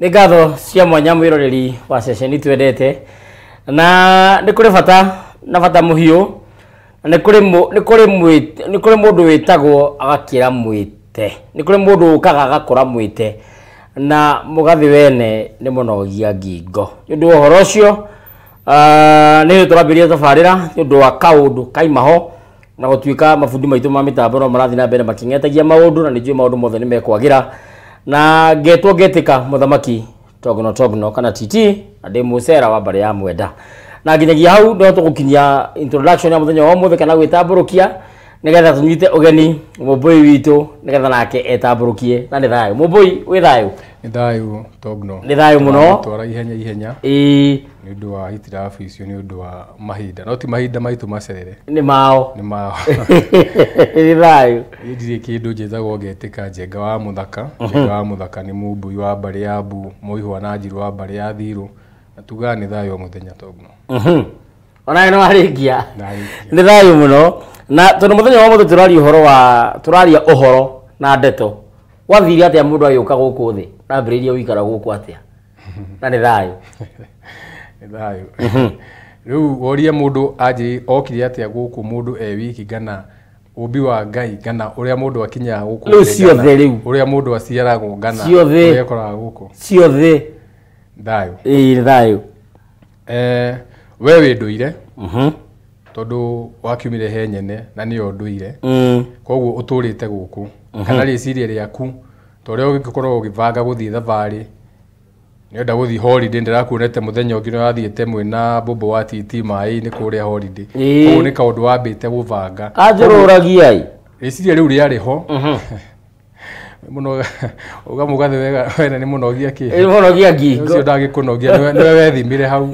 Nĩ ngatho cia mwanya mwĩroreri wa ceceni twendete na nĩ kũrĩ bata mũhiũ nĩ kũrĩ mũndũ wĩtagwo agakĩra mwĩte, nĩ kũrĩ mũndũ ũkaga agakora mwĩte na mũgathĩ wene nĩ mũnogia ngingo. Nĩ ũndũ wa ũhoro ũcio nĩ tũrambĩrĩria tabarĩra nĩ ũndũ wa kaũndũ kaimaho na gũtuĩka mabundi maitũ ma mĩtambo no marathiĩ na mbere makĩng'etagia maũndũ na nĩnjũĩ maũndũ mothe nĩ mekwagĩra na ngetwo ngetĩka mũthamaki Togno kana TT ndĩ mũcera wa mbarĩ ya Mwenda na nginyagia hau no tũgũkinyia introduction ya mũthenya wa ũmũthĩ kana gwĩtambũrũkia nĩgetha tũnyite ũgeni mũmbũi witũ nĩgetha nake etambũrũkie na nĩ thayũ. Mũmbũi wĩ thayũ? Nĩ thayũ Togno. Nĩ thayũ mũno. Twara ihenya nĩ ũndũ wa hitirabu icio, nĩ ũndũ wa mahinda, no ti mahinda maitũ macerere, nĩ mao nĩ thayũ. Ndirĩ kĩndũ njĩtagwo ngetĩka Njenga wa Mũthaka. Njenga wa Mũthaka nĩ mũmbũi wa mbarĩ ya Mbu, Mũihwa na Njirũ wa mbarĩ ya Thirũ, na tugaga nĩ thayũ o mũthenya Togno. Ona nĩ warĩkia nĩ thayũ mũno na tondũ mũthenya wa mũthĩ tũraria ũhoro na ndeto. Wathire atĩa mũndũ agĩũka gũkũ thĩ na mbĩrĩria ũikara gũkũ atĩa na nĩ thayũ? Nĩ thayũ. Rĩu woria mũndũ anjĩ okire atĩa gũkũ mũndũ wiki kana ũmbi wa Ngai kana ũrĩa mũndũ akinyaga gũkũ rĩu ciothe rĩu ũrĩa mũndũ aciaragwo kana ũrĩa ekoraga gũkũ ciothe thayũ. Nĩ thayũ. We wĩ ndũire tondũ wakiumire he nyene na nĩyo ndũire, koguo ũtũrĩte gũkũ kana rĩciria rĩaku torĩa ũngĩkorwo ũgĩbanga gũthiĩ thabarĩ nĩenda gũthiĩ holiday, ndĩrakuonete mũthenya ũngĩ nĩwathiĩte mwĩna Bobo wa TT maĩ-inĩ kũrĩa holiday, koguo nĩ kaũndũ wambĩte gũbanga. Anjũrũragiai rĩciria rĩu rĩarĩho mũno ũgamugathĩ wega wene nĩ mũnogia kĩ? Nĩ mũnogia ngingo. Ũcio ndagĩkũnogia nĩwe wethimire hau.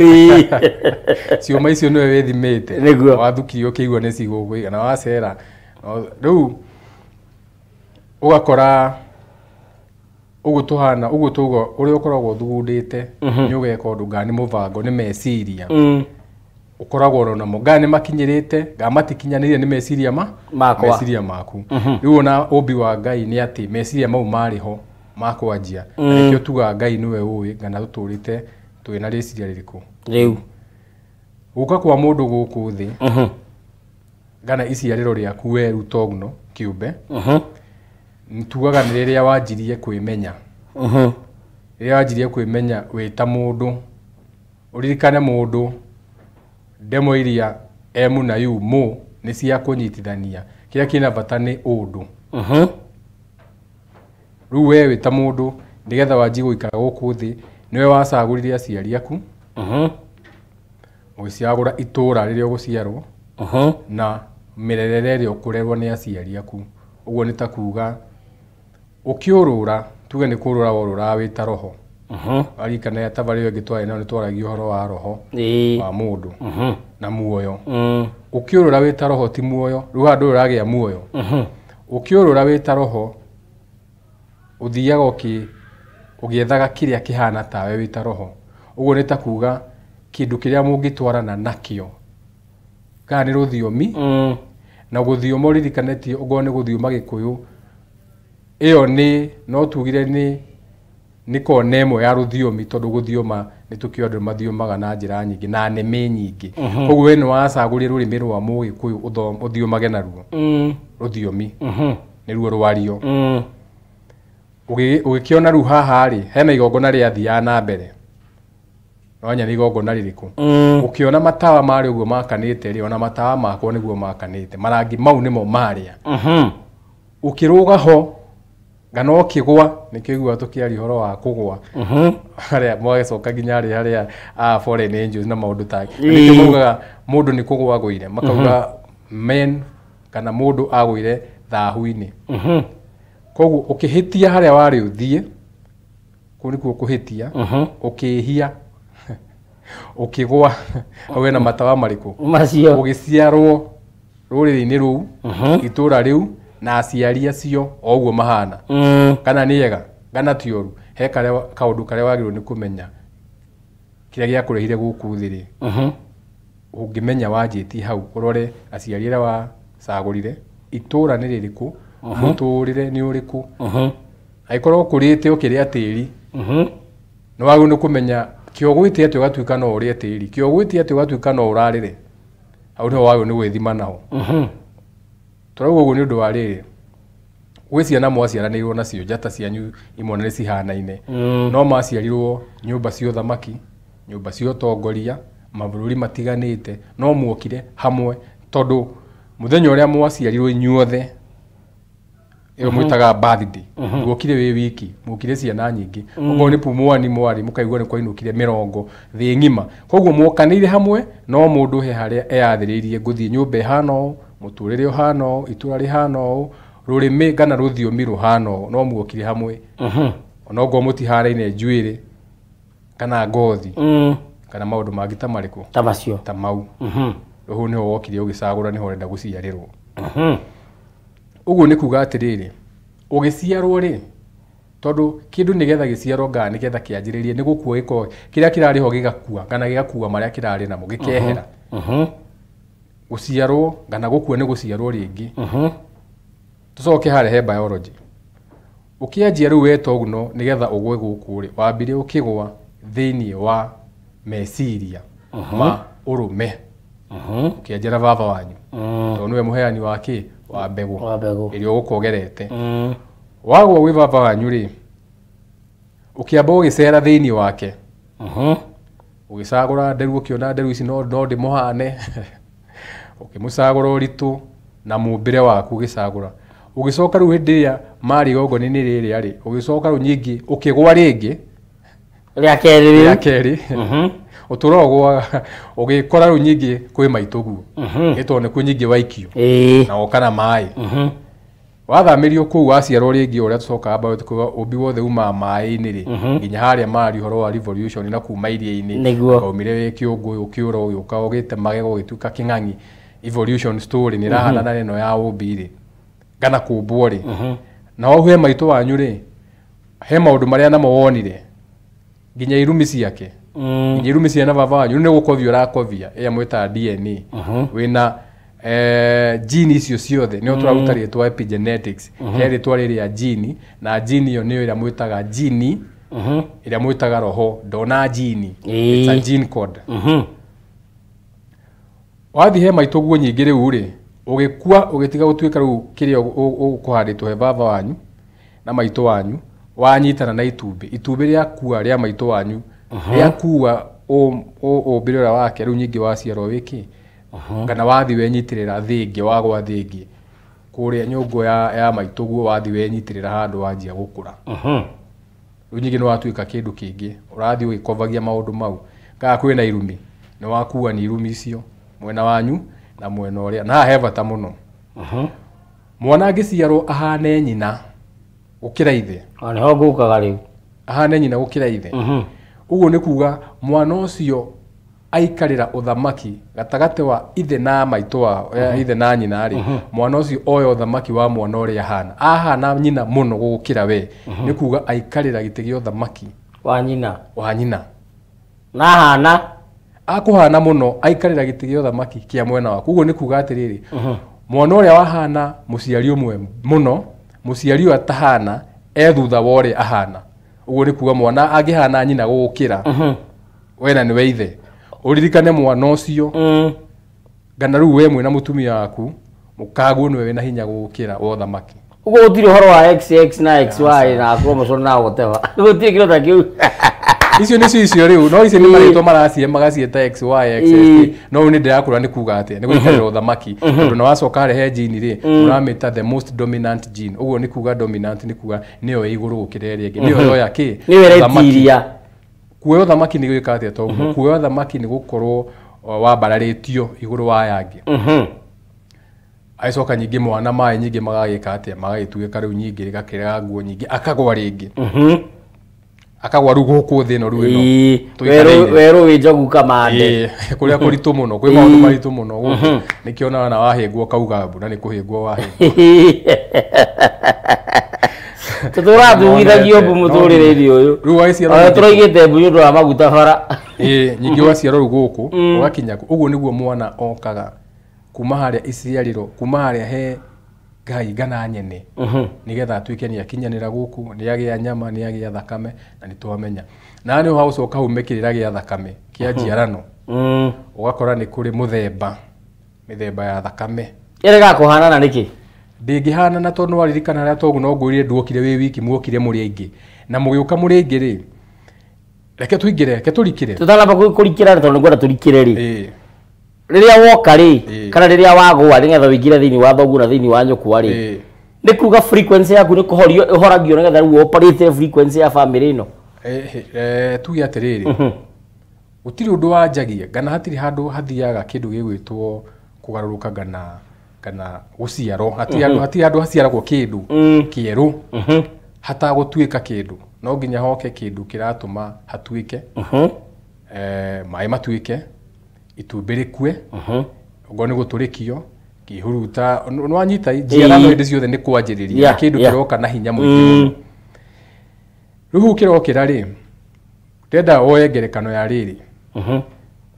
Ciũma icio nĩwe wethimĩte. Nĩguo. Wathukirio ũkĩigua nĩ cigũkũiga na wacera. Rĩu ũgakora ũguo tũhana ũguo tũguo ũrĩa ũkoragwo ũthugundĩte nĩ ũgeka ũndũ ngaa nĩ mũbango nĩ meciria ũkoragwo namo ngaa nĩ makinyĩrĩte ngaa matikinyanĩire nĩ meciria meciria maku. Rĩu ona ũmbi wa Ngai nĩ atĩ meciria mau marĩho makwanjia, nĩkĩo tuga Ngai nĩwe ũĩ kana tũtũrĩte twĩna rĩciria rĩrĩkũ. Rĩu gũka kwa mũndũ gũkũ thĩ kana iciarĩro rĩaku we rĩu Togno kĩũmbe tugaga nĩ rĩrĩa wanjirie kwĩmenya. Rĩrĩa wanjirie kwĩmenya wĩ ta mũndũ, ũririkane mũndũ ndemo iria emu na yu mu nĩ cia kũnyitithania, kĩrĩa kĩna bata nĩ ũndũ. Rĩu we wĩ ta mũndũ nĩgetha wanjie gũikara gũkũ thĩ nĩwe wacagũrire aciari aku, ũgĩcagũra itũũra rĩrĩa ũgũciarwo na mĩrerere ĩrĩa ũkũrerwo nĩ aciari aku. Ũguo nĩ ta kuga ũkĩũrũra, tuge nĩ kũrũra worũra wĩ ta roho. Arikana tabarĩo ĩngĩ twarĩ nayo nĩ twaragia ũhoro wa roho wa mũndũ na muoyo. Ũkĩũrũra wĩ ta roho ti muoyo, rĩu handũ ũragĩa muoyo. Ũkĩũrũra wĩ ta roho ũthiaga ũgĩethaga kĩrĩa kĩhana tawe wĩ ta roho. Ũguo nĩ ta kuga kĩndũ kĩrĩa mũngĩtwarana nakĩo kana nĩ rũthiomi na gũthioma ũririkanĩtie ũgorwo nĩ gũthioma Gĩkũyũ, ĩyo nĩ no tugire nĩ kona ĩmwe ya rũthiomi tondũ gũthioma nĩ tũkĩoĩ andũ mathiomaga na njĩra nyingĩ na nĩmĩ nyingĩ. Koguo we nĩ wacagũrire rũrĩmĩ rwa Mũgĩkũyũ ũthiomage naruo. Rũthiomi nĩruo rwario. Ũgĩkĩona rĩu haha rĩ hena igongona rĩathiaga na mbere, wanya nĩ igongona rĩrĩkũ? Ũkĩona matawa marĩ ũguo makanĩte rĩ, ona matawa makwo nĩguo makanĩte, marangi mau nĩmo marĩa. Ũkĩrũga ho ngana ũkĩgwa, nĩkĩo igua tũkĩaria ũhoro wa kũgwa harĩa mwagĩcoka nginya harĩa fallen angels na maũndũ ta nĩkĩo maugaga mũndũ nĩ kũgwa agũire, makauga men kana mũndũ agũire thahu-inĩ. Koguo ũkĩhĩtia harĩa warĩ ũthiĩ kũu nĩkuo kũhĩtia, ũkĩhia ũkĩgwa hau na matawa marĩkũ macio, ũgĩciarwo rũrĩrĩ-inĩ rũu itũũra rĩu na aciari acio o ũguo mahana. Kana nĩ ega kana ti ũru, he kaũndũ karĩa wagĩrĩirwo nĩ kũmenya kĩrĩa gĩakũrehire gũkũ thĩ rĩ. Ũngĩmenya wanjĩtie hau ũrore aciari arĩa wacagũrire, itũũra nĩ rĩrĩkũ, mũtũũrĩre nĩ ũrĩkũ. Angĩkorwo ũkũrĩte ũkĩrĩa tĩri no wagu no kumenya kiogwite ati ugatuika no uri atiri kiogwite ati ugatuika no urarire au no wagu ni gwithima naho turaguo uguo ni undu wa riri gwiciana mwaciaranirwo nacio njata cianyu imwe nĩ cihanaine no maciarirwo nyũmba cia ũthamaki nyũmba cia ũtongoria mabũrũri matiganĩte no muokire hamwe tondu muthenya ũrĩa mwaciarirwo inyuothe iyo mwitaga birthday muokire wi wiki muokire ciana nyingĩ ũguo nĩ pumwani mwari mukaigua nĩ kwainũkire 40 thĩ ng'ima koguo mwokanĩire hamwe no mũndũ he harĩa eyathĩrĩirie gũthiĩ nyũmba ihana ũũ mũtũrĩre ũhana ũũ itũra rĩhana ũũ rurimi kana ruthiomi ruhano no muokire hamwe ono ngo mutiharaine njuire kana ngothi kana maundu mangi ta mariku ta macio ta mau ruhu ni wokire ugicagura ni horenda guciarirwo uguo ni kuga atiriri ugiciarwo ri tondu kindu nigetha giciarwo nga nigetha kianjiririe ni gukua giko kiria kirariho gigakua kana gigakua maria kirari namo gikehera guciarwo kana gukua ni guciarwo ringi tucoke harehe biology ukianjia riu wetogno nigetha ugwe guku ri wambire ukigwa thiini wa meciria ma urume ukianjira baba wanyu to niwe muheani wake wa mbegu irio gukogerete wagwa wi baba wanyu ri ukiamba ugicera thiini wake ugicagura nderu ukiona nderu ici no ndimuhane ukimucagura uritu na mumbire waku ugicagura ugicoka ru hindia mari gogo nini riri ari ugicoka ru nyingi ukigwa ringi ria keri uturogwa ugikora ru nyingi kwi maitugu gitone kwi nyingi waikio na okana mai wathamirio ku waciarwo ringi uria tucoka aba tukuga ubi wothe uma mai ni ri nginya haria mari horo wa revolution na kuma iria-ini kaumire wi kiungu ukiura uyu kaugite magego gituka king'ang'i evolution story ni rahana na neno ya ubiri kana kumbwo ri na ohe maitu wanyu ri he maundu maria namo wonire nginya irumi ciake nginya irumi cia na baba wanyu ni gukovia urakovia ya mwita DNA wina gene icio ciothe ni turaruta ritwa epigenetics he ritwa riri ya gene na gene yo niyo ira mwitaga gene ira mwitaga roho ndona gene it's a gene code wathi he maitu guo nyingi riu ri ugikua ugitiga gutuika ru kiria ukuhanditwo he baba wanyu na maitu wanyu wanyitana na itumbi ria kua ria maitu wanyu ria kua o birora wake ru nyingi waciarwo wiki kana wathi wenyitirira thingi wagwa thingi kuria nyungu ya maitu guo wathi wenyitirira handu wanjia gukura ru nyingi no watuika kindu kingi urathi ugikovagia maundu mau ka kwina irumi ni wakua ni irumi icio mwena wanyu na mwena uria na he bata muno mwana angiciarwo ahane nyina gukira ithe ani ho gukaga riu ahane nyina gukira ithe uguo ni kuga mwana ucio aikarira uthamaki gatagate wa ithe na maitu wa ithe na nyina ri mwana ucio oyo uthamaki wa mwana uria ahana nyina muno gukira we ni kuga aikarira gitigi uthamaki wa nyina na hana akuhana muno aikarira gitigi uthamaki kia mwena waku uguo ni kuga atiriri mwana uria wahana muciari umwe muno muciari atahana thutha wore ahana uguo ni kuga mwana angihana nyina gukira wena ni weithe uririkane mwana ucio ngana ru we mwena mutumia waku mukagu ni we na hinya gukira uthamaki uguo utiri horo wa XX na XY na chromosome na whatever gutiri kiro ta kiu icio ni icio riu no icio ni marito maracie magacieta XY XS no ni ndirakura ni kuga ate ni gwikarira uthamaki tondu na wacoka rehe gene ri uramita the most dominant gene uguo ni kuga dominant ni kuga niyo iguru gukira iri ingi niyo yoya ki niyo retiria kuoya uthamaki ni gwika ate to kuoya uthamaki ni gukorwo wambararitio iguru wa yangi aicoka nyingi mwana mai nyingi magagika ate magagituika riu nyingi rigakira nguo nyingi akagwa ringi akagwa rugo ku thino ruino weru wijogu kamande kuria kuritu muno kwi maundu maritu muno nikiona na wahingwo kauga mbura ni kuhingwo wahingwo tuturathuithagio bu muturire uyu riu waiciarwo turaigite mbu ndu wa maguta bara nyingi waciarwo ruguku ugakinya uguo niguo mwana okaga kuma haria iciariro kuma haria he Ngai gana nyene nigetha atuike ni akinyanira guku ni agia nyama ni agia thakame na ni twamenya na ni ho ucoka umekirira gia thakame kia jiarano ugakora ni kuri mithemba ya thakame ere gakuhana na niki ndingihana na tondu waririkana ria togu no ngurire nduokire wi wiki muokire muri aingi na mugiuka muri aingi ri reke tuingire reke turikire tutalaba kurikira tondu ngora turikire ri riria woka ri kana riria wagwa nigetha wingire thiini wa thogu na thiini wa nyukwa ri ni kuga frequency yaku ni kuhorio ihoragio nigetha ru operate frequency ya family ino tuge atiriri utiri undu wanjagia gana hatiri handu hathiaga kindu gigwitwo kugaruruka kana guciaro hatiri handu haciaragwo kindu kieru hata gutuika kindu no nginya hoke kindu kiratuma hatuike mai matuike itumbĩ rĩkue ũguo nĩ gũtũrĩkio kĩhuruta nwanyita njiarano hĩndĩ ciothe nĩ kwanjĩrĩria kĩndũ kĩroka na hinya mũingĩ rĩu kĩrokĩra rĩ ndenda woye ngerekano ya rĩrĩ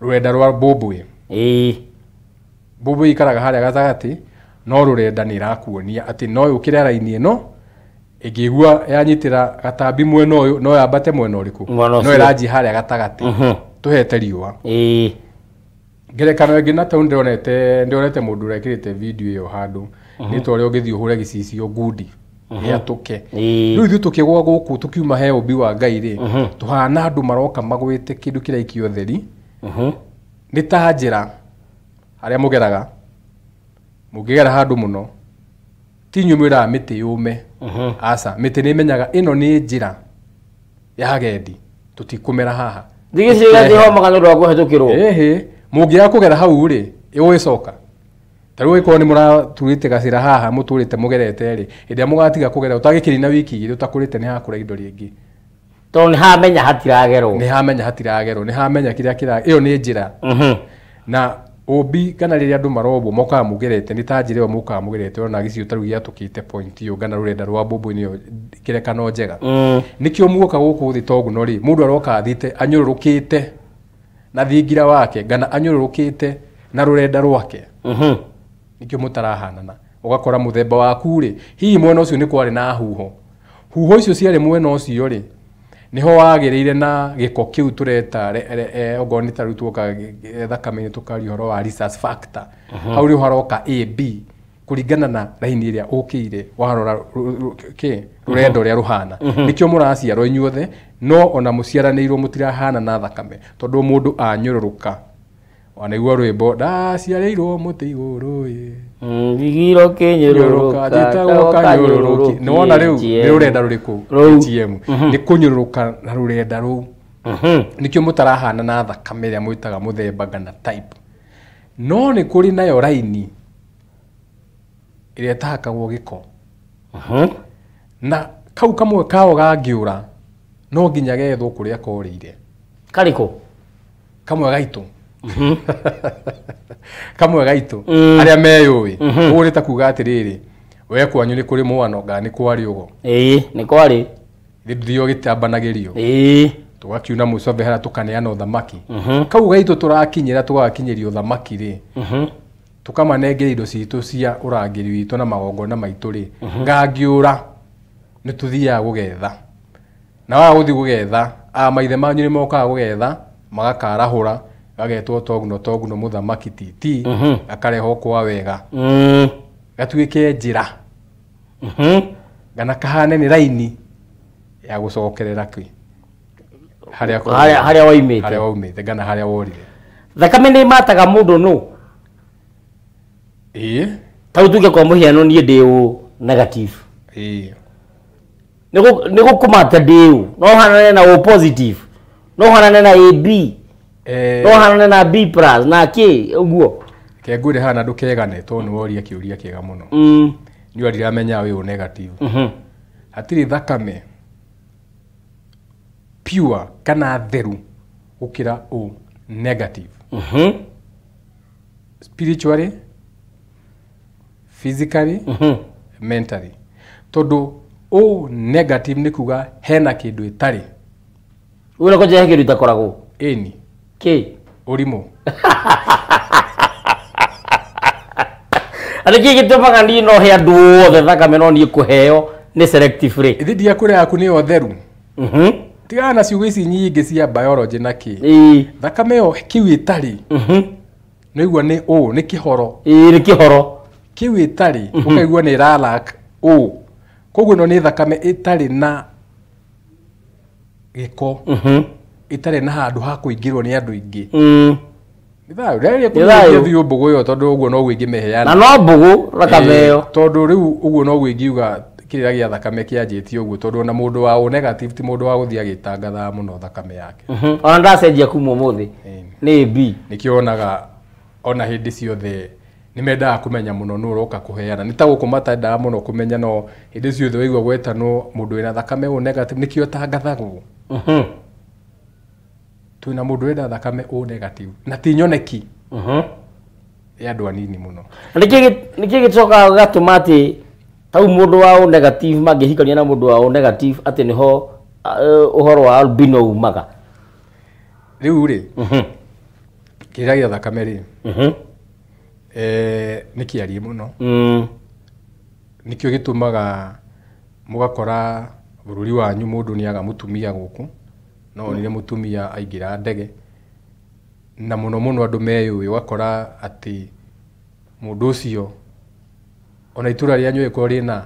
rũrenda rwa Mbũmbũĩ Mbũmbũĩ ikaraga harĩa gatagatĩ no rũrenda nĩ irakuonia atĩ no yũkĩre raini ĩno ĩngĩigua yanyitĩra gatambi mwena ũyũ no yambate mwena ũrĩkũ no ĩranji harĩa gatagatĩ tũhete riũa ngerekano ĩngĩ na taũ ndĩronete mũndũ ũrekĩrĩte video ĩyo handũ nĩ ta ũrĩa ũngĩthiĩ ũhũre gĩcicio ngundi gĩatũke rĩu ithuĩ tũkĩgwa gũkũ tũkiuma he ũmbi wa Ngai rĩ tũhana andũ maroka magwĩte kĩndũ kĩraikio theri nĩ ta njĩra harĩa mũgeraga mũngĩgera handũ mũno ti inyuĩ mwĩraga mĩtĩ yũme aca mĩtĩ nĩ imenyaga ĩno nĩ njĩra ya agendi tũtikũmera haha thigicira thiho magano rwa kũhetũkĩrwo mũngĩaga kũgera hau rĩ ĩgũgĩcoka tarĩu ĩkorwo nĩ mũraturĩte gacĩra haha mũtũrĩte mũgerete rĩ hĩndĩ ĩrĩa mũgatiga kũgera ũtagĩkĩri na wiki igĩrĩ ũtakũrĩte nĩ hakũra indo rĩngĩ tondũ nĩ hamenya hatiragerwo nĩ hamenya kĩrĩa kĩra ĩyo nĩ njĩra na ũmbi kana rĩrĩa andũ marobwo mokaga mũgerete nĩ ta njĩra ĩyo mũkaga mũgerete ona gĩcicio tarĩu gĩatũkĩte point ĩyo kana rũrenda rwa Mbũmbũĩ nĩyo kĩrekano njega nĩkĩo muoka gũkũ thĩ toguo no rĩ mũndũ aroka athite anyũrũrũkĩte na thingira wake gana anyũrũrũkĩte na rũrenda rwake nĩkĩo mũtarahanana ũgakora mũthemba waku rĩ hihi mwena ũcio nĩ kwarĩ na huho icio ciarĩ mwena ũcio rĩ niho wagĩrĩire na gĩko kĩu tũreta ogo nĩ tarĩu tuoka thakame-inĩ tũkaria ũhoro wa research factor hau rĩho haroka AB kũringana na raini ĩrĩa ũkĩire warora rũrenda ũrĩa rũhana nĩkĩo mũraciarwo inyuothe no ona mũciaranĩirwo mũtirahana na thakame tondũ mũndũ anyũrũrũka wanaigua rwĩmbo ndaciarĩirwo mũtĩ igũrũ gigiro kĩnyũrũrũka njĩtagwo kanyũrũrũki nĩ wona rĩu nĩ rũrenda rũrĩkũ ATM nĩ kũnyũrũrũka na rũrenda rũu nĩkĩo mũtarahana na thakame ĩrĩa mwĩtaga mũthemba kana type no nĩ kũrĩ nayo raini ĩrĩa ĩtahakagwo gĩko na kau kamwe kao gangĩũra no nginya gethwo kũrĩa korĩire karĩkũ kamwe gaitũ kamwe gaitũ arĩa meyũĩ ũguo nĩ ta kuga atĩrĩrĩ we kwanyu nĩ kũrĩ mũano nga nĩ kwarĩ ũgo nĩ kwarĩ thio gĩtambanagĩrio tũgakiuna mũcobe harĩa tũkaneana ũthamaki kau gaitũ tũrakinyĩra tũgakinyĩria ũthamaki rĩ tũkamanengera indo citũ cia ũrangĩri witũ na magongona maitũ rĩ ngangĩũra nĩ tũthiaga gũgetha na waga gũthiĩ gũgetha maithe manyu nĩ mokaga gũgetha magakarahũra gagetwo toguno mũthamaki titi gakarehwo kwa wega gatuĩke njĩra gana kahane nĩ raini ya gũcokerera kĩ harĩa waumĩte gana harĩa worire thakame nĩ mataga mũndũ nũ tau tuge kwa mũhiano niĩ ndĩ ũ negative nĩ gũkũmata ndĩ ũ no hanane na ũ positive no hanane na AB no hanane na B plus na K ũguo ke ngwĩre hana ndũkegane tondũ nĩ woria kĩũria kĩega mũno nĩ wadiramenya wĩ ũ negative hatirĩ thakame pure kana theru gũkĩra ũ negative spiritually physically mentally tondũ ũ negative nĩ kuga hena kĩndũ ĩtarĩ ũrĩa kũnjĩra kĩndũ itakoragwo ĩni K ũrimũ Ariki gitumaga ni no he andu othe thakame no ni kuheo ni selective free. Ithi dia kure yaku ni otheru. Tigana na ciugo ici nyingi cia biology na ki. Thakame yo kiu itari. No igua ni ni kihoro. Ni kihoro. Kiu itari ukaigua ni ralak koguo no ni thakame itari na giko. Itari na handu ha kuingirwo ni andu ingi. Nithayo rĩrĩa kũrĩa thiũ mbugu yo tondu uguo no gwĩngĩ meheana. Na no mbugu thakame yo. Tondu riu uguo no gwĩngiuga kĩrĩa gĩa thakame kĩanjĩtie uguo tondu na mũndũ wa o negative ti mũndũ wa gũthia gĩtangatha mũno thakame yake. Ona ndacenjia kuma ũmũthĩ. Nĩ B. Nikĩonaga ona hĩndĩ ciothe nimendaga kumenya muno no roka kuheana ni ta gukuma tendaga muno kumenya no hĩndĩ ciothe waigua gwetanwo mũndũ wĩna thakame o negative nikĩo tangathagwo. Twina mũndũ wĩna thakame o negative na ti nyoneki. Ya andũ anini muno. Nĩkĩ gĩcoka gatũma atĩ tau mũndũ wa o negative mangĩhikania na mũndũ wa o negative atĩ niho ũhoro wa albino umaga. Rĩu rĩ kĩrĩa gĩa thakame rĩ nĩ kĩarie mũno. Nĩkĩo gĩtũmaga mũgakora bũrũri wanyu mũndũ nĩaga mũtumia gũkũ no nire mutumia aingira ndege na muno muno andu meyuĩ wakora ati mundu ucio ona itura ryanyu iko rina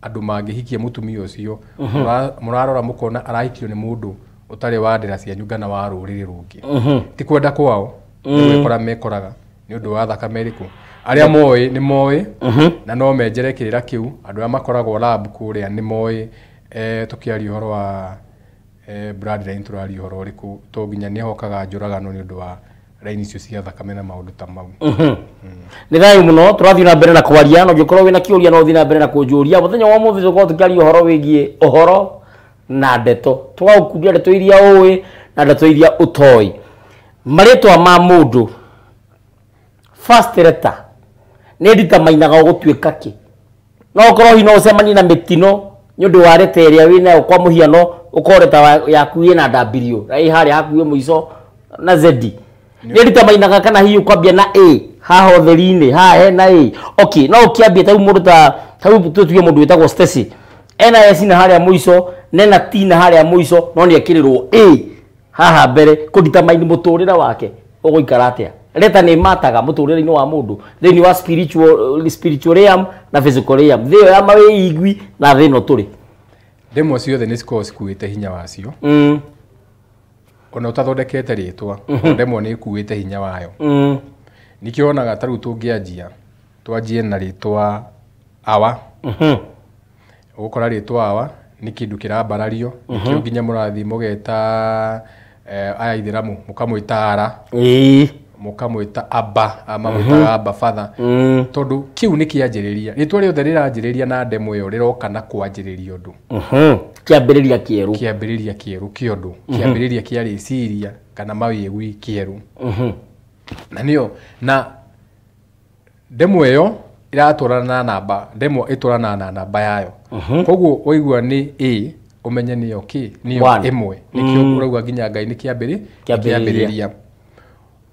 andu mangihikia mutumia ucio murarora mukona arahikio ni mundu utari wa ndera cianyu ngana wa ruriri rungi ti kwenda kwao ni gwikora mekoraga ni undu wa thakame iriku aria moĩ ni moĩ na no menjere kirira kiu andu a makoragwo lab kuria ni moĩ tukiaria uhoro wa bloodline turari horo uriku to nginya ni hokaga njuragano ni undu wa raini icio cia thakame na maundu ta mau. Ni thayu muno turathii na mbere na kwaria no gikorwo wina kiuria no thii na mbere na kunjuria muthenya wa muthi tukorwo tukiaria uhoro wigie uhoro na ndeto twagukuria ndeto iria uwi na ndeto iria utoi maritwa ma mundu first letter ni nditamainaga gutuika ki no korwo hino ucemani na mitino nyundu wa reta iria wina kwa muhiano ukoreta yaku ina W rai hari hakuwe muico na Z ni nditamainaga kana hiyo kwambia na A haha otheri-ini haha hena A okay no ukiambia tau mundu ta tau tutuye mundu witagwo Stacy NS na haria muico nena T na haria muico no ni akirirwo A haha mbere kunditamaini muturira wake uguikara atia reta ni mataga muturira-ini wa mundu thini wa spiritual realm na physical realm thio ya mawe igwi na thino turi ndemwe ciothe ni cikuite hinya wacio ona utathondekete ritwa ndemwe ni ikuite hinya wayo nikionaga taru tungianjia twanjie na ritwa awa ugukora ritwa awa ni kindu kirambarario nikio nginya murathi mugeta aya ithiramu mukamwita ara mukamwita aba amamwita aba father tondu kiu ni kianjiriria ritwa riothe riranjiriria na ndemwe yo riroka na kwanjiriria undu kiambiriria kieru kiondu kiambiriria kia riciria kana mawigwi kieru na nio na ndemwe yo iratwarana na namba ndemwe itwarana na namba yayo koguo waigua ni A umenye ni okay niyo imwe nikio urauga nginya ngai ni kiambiriria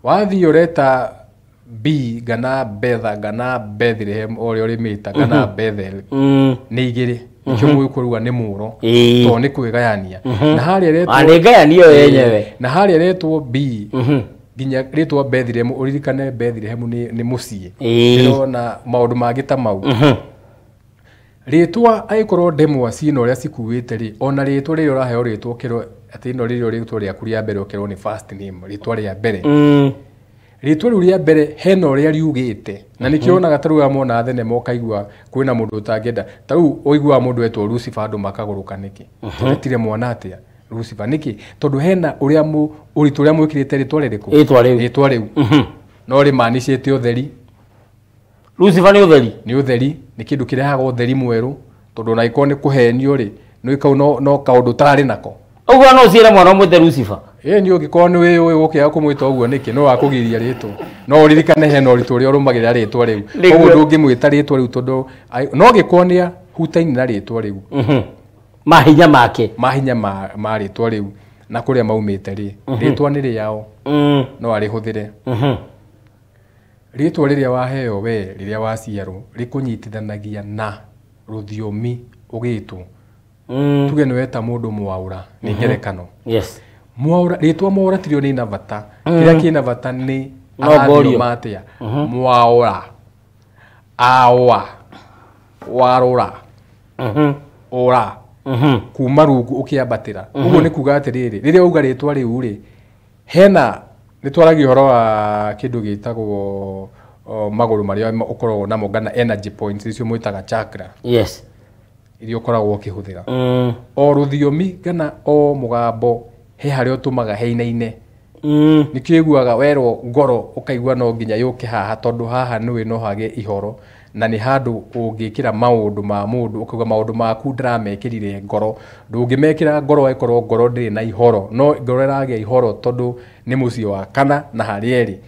wathi ureta B gana Betha gana Bethlehem ori ori mita gana Bethel ni igiri nikio mwikuruga ni muro to ni kwigayania na haria retwo anigayanio yenyewe na haria retwo B nginya retwo Bethlehem uririkane Bethlehem ni mucie no na maundu mangi ta mau ritwa aikorwo ndemwa cino ria cikuite ri ona ritwa ri uraheo ritwa kiro ati no ri ritwa ria kuria mbere ukirwo ni first name ritwa ria mbere ritwa ria mbere heno ria riugite na nikionaga taru ya mona thene mokaigua kwina mundu utangenda taru oigua mundu etwo Lucifer andu makaguruka niki tire mwana atia Lucifer niki tondu hena uria uritu ria mwikirite ritwa ririku ritwa riu no ri manicite utheri Lucifer ni utheri ni kindu kirehaga utheri mweru tondu na iko ni kuhenio ri no ikau no kaundu tari nako uguo no ciire mwana mwite Lucifer ni ugikoo ni we ukiaga kumwita uguo niki no akugiria ritwa no uririkane hena uritu ria urumagirira ritwa riu uguo ndungimwita ritwa riu tondu no gikonia hutaini na ritwa riu mahinya make mahinya ma ritwa riu na kuria maumite ri ritwa ni riao no ari huthire Ritwa riria waheo we riria waciarwo rikunyitithanagia na ruthiomi ugitwo. Tuge ni weta mundu Mwaura ni ngerekano. Yes. Mwaura ritwa Mwaura tirio ni na bata. Kiria kina bata ni arathio matia. Mwaura. Awa. Warura. Ora. Kuma rungu ukiambatira. Uguo ni kuga atiriri riria uga ritwa riu ri hena nitwaragi horo wa kindu gitagwo maguru maria ukoragwo namo gana energy points icio mwitaga chakra. Yes. Irio ukoragwo ukihuthira. O ruthiomi gana o mugambo he haria utumaga heinaine. Nikio iguaga werwo ngoro ukaigua no nginya yuke haha tondu haha niwe no hage ihoro na ni handu ungikira maundu ma mundu ukauga maundu maku ndiramekirire ngoro ndungimekira ngoro ikorwo ngoro ndiri na ihoro no ngoro iragia ihoro tondu ni muci wa kana na harieri.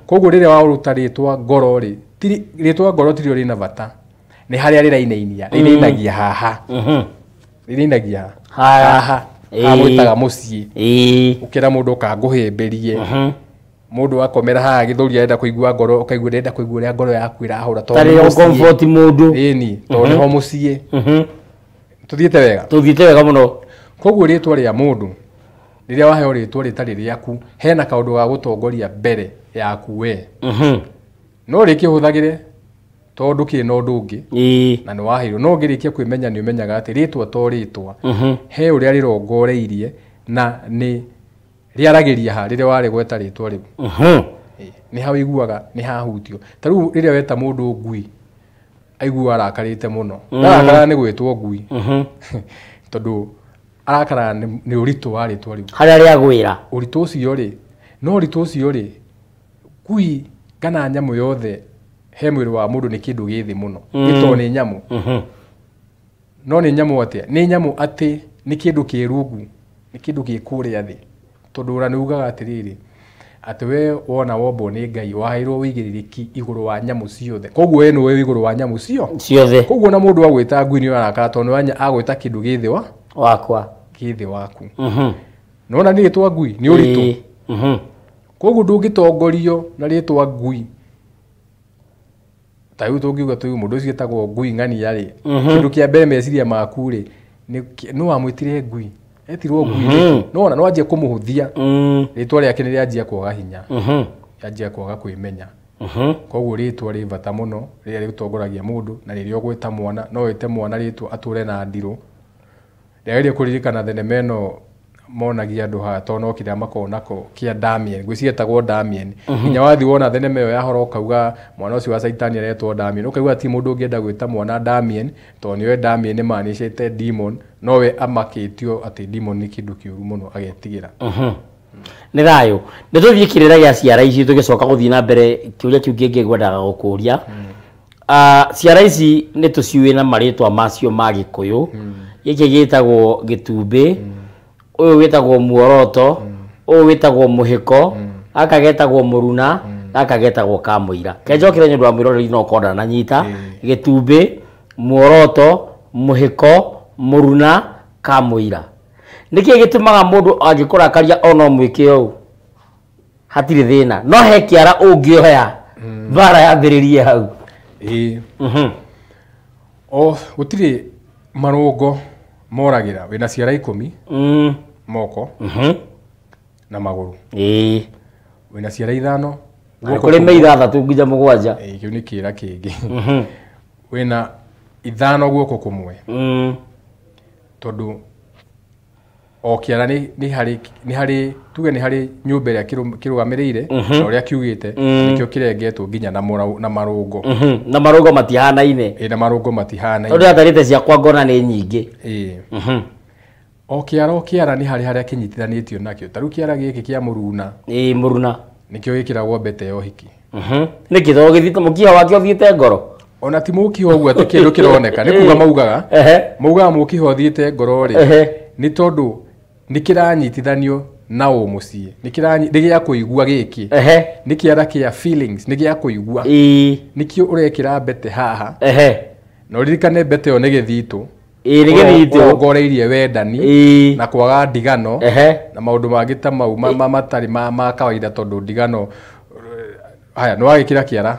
Koguo riria waruta ritwa ngoro ri ritwa ngoro tirio rina bata ni haria rirainainia rinainagia haha rinainagia haha amwitaga mucii ukira mundu kanguhimbirie mundu akomera haha githuri enda kuigua ngoro ukaigua enda kuigua ria ngoro yaku irahura tondu tari comfort mundu ni tondu ho mucii tuthiete wega muno. Koguo ritwa ria mundu riria waheo ritwa ritari riaku hena kaundu ga gutongoria mbere yaku we no rikihuthagire tondu kina undu ungi na ni wahiro no ngirikia kwimenya ni umenyaga ati ritwa to ritwa he uria rirongoreirie na ni riaragiria ha riria wari gweta ritwa riu ni ha wiguaga ni ha hutio taru riria weta mundu ngui aigua arakarite muno arakara ni gwetwo ngui tondu arakara ni uritu wa ritwa riu haria ria gwira uritu ucio ri no uritu ucio ri ngui kana nyamu yothe he mwiri wa mundu ni kindu githi muno gito ni nyamu no ni nyamu atia ni nyamu ati ni kindu kirungu ni kindu gikuria thi tondu ura ni ugaga atiriri ati we wona wombo ni Ngai wairwo wigiririki iguru wa nyamu ciothe koguo we no we iguru wa nyamu ciothe koguo na mundu agwita ngui ni arakara tondu wanya agwita kindu githi wakwa githi waku nona ni gitwa ngui ni uritu koguo ndungitongorio na ritwa ngui tayu tungiuga tuyu mundu ucio etagwo ngui ngani yari kindu kia mbere meciria maku ri no amwitire ngui etirwo ngui no na anjie kumuhuthia ritwa riake ni rianjia kwaga hinya yanjia kwaga kwimenya koguo ritwa ri bata muno riria ritongoragia mundu na riria ugwita mwana no wite mwana ritwa ature na ndiru riria kuririkana thenema ino monagia andu ha tono kiria makonako kia Damien gwicietagwo Damien nginya wathi wona thenema iyo yahoro kauga mwana ucio wa Saitani aretwo Damien ukaigua ti mundu ungienda gwita mwana Damien to niwe Damien ni manicete demon nowe amakitio ati demon ni kindu kiuru muno agetigira ni rayo nituthie kirira gia ciara ici tugicoka guthii na mbere kiuria kiu kingi ngwendaga gukuria ciara ici ni tuciui na maritwa macio ma Gikuyu giki gitagwo Gitumbi uyu witagwo Muoroto uyu witagwo Muhiko aka getagwo Muruna aka getagwo Kamuira kenjokire nyu ndwa mwiroreri no konda na nyita Gitumbi Muoroto Muhiko Muruna Kamuira niki gitumaga mundu angikurakaria ono mwike u hatire thina no he kiara ungioya bara yambiririe hau o gutire marungo moragira wina ciara 10 moko na maguru wina ciara 5 kuri me 6 nginya 7 kiu ni kira kingi wina 5 guoko kumwe tondu o kiara ni hari tuge ni hari nyumba ya kirugamirire na uria kiugite nikio kirengetwo nginya na marungo na marungo matihanaine na marungo matihanaine tondu atarite ciakwa ngona ni nyingi o kiara ni hari haria kinyitithanitio nakio taru kiara giki kia Muruna Muruna nikio gikiragwo mbete yo hiki niki tho githite mukiha wakio thiite ngoro ona ti mukiho ugu ati kindu kironeka ni kuga maugaga mukiho thiite ngoro ri ni tondu nikiranyitithanio na umucie nigia kuigua giki nikiara kia feelings nigia kuigua nikio urekira mbete haha no ririkane mbete yo nigithitu ngoreirie wendani na kwaga ndigano na maundu mangi ta mau matari ma kawaida tondu ndigano haya no wagikira kiara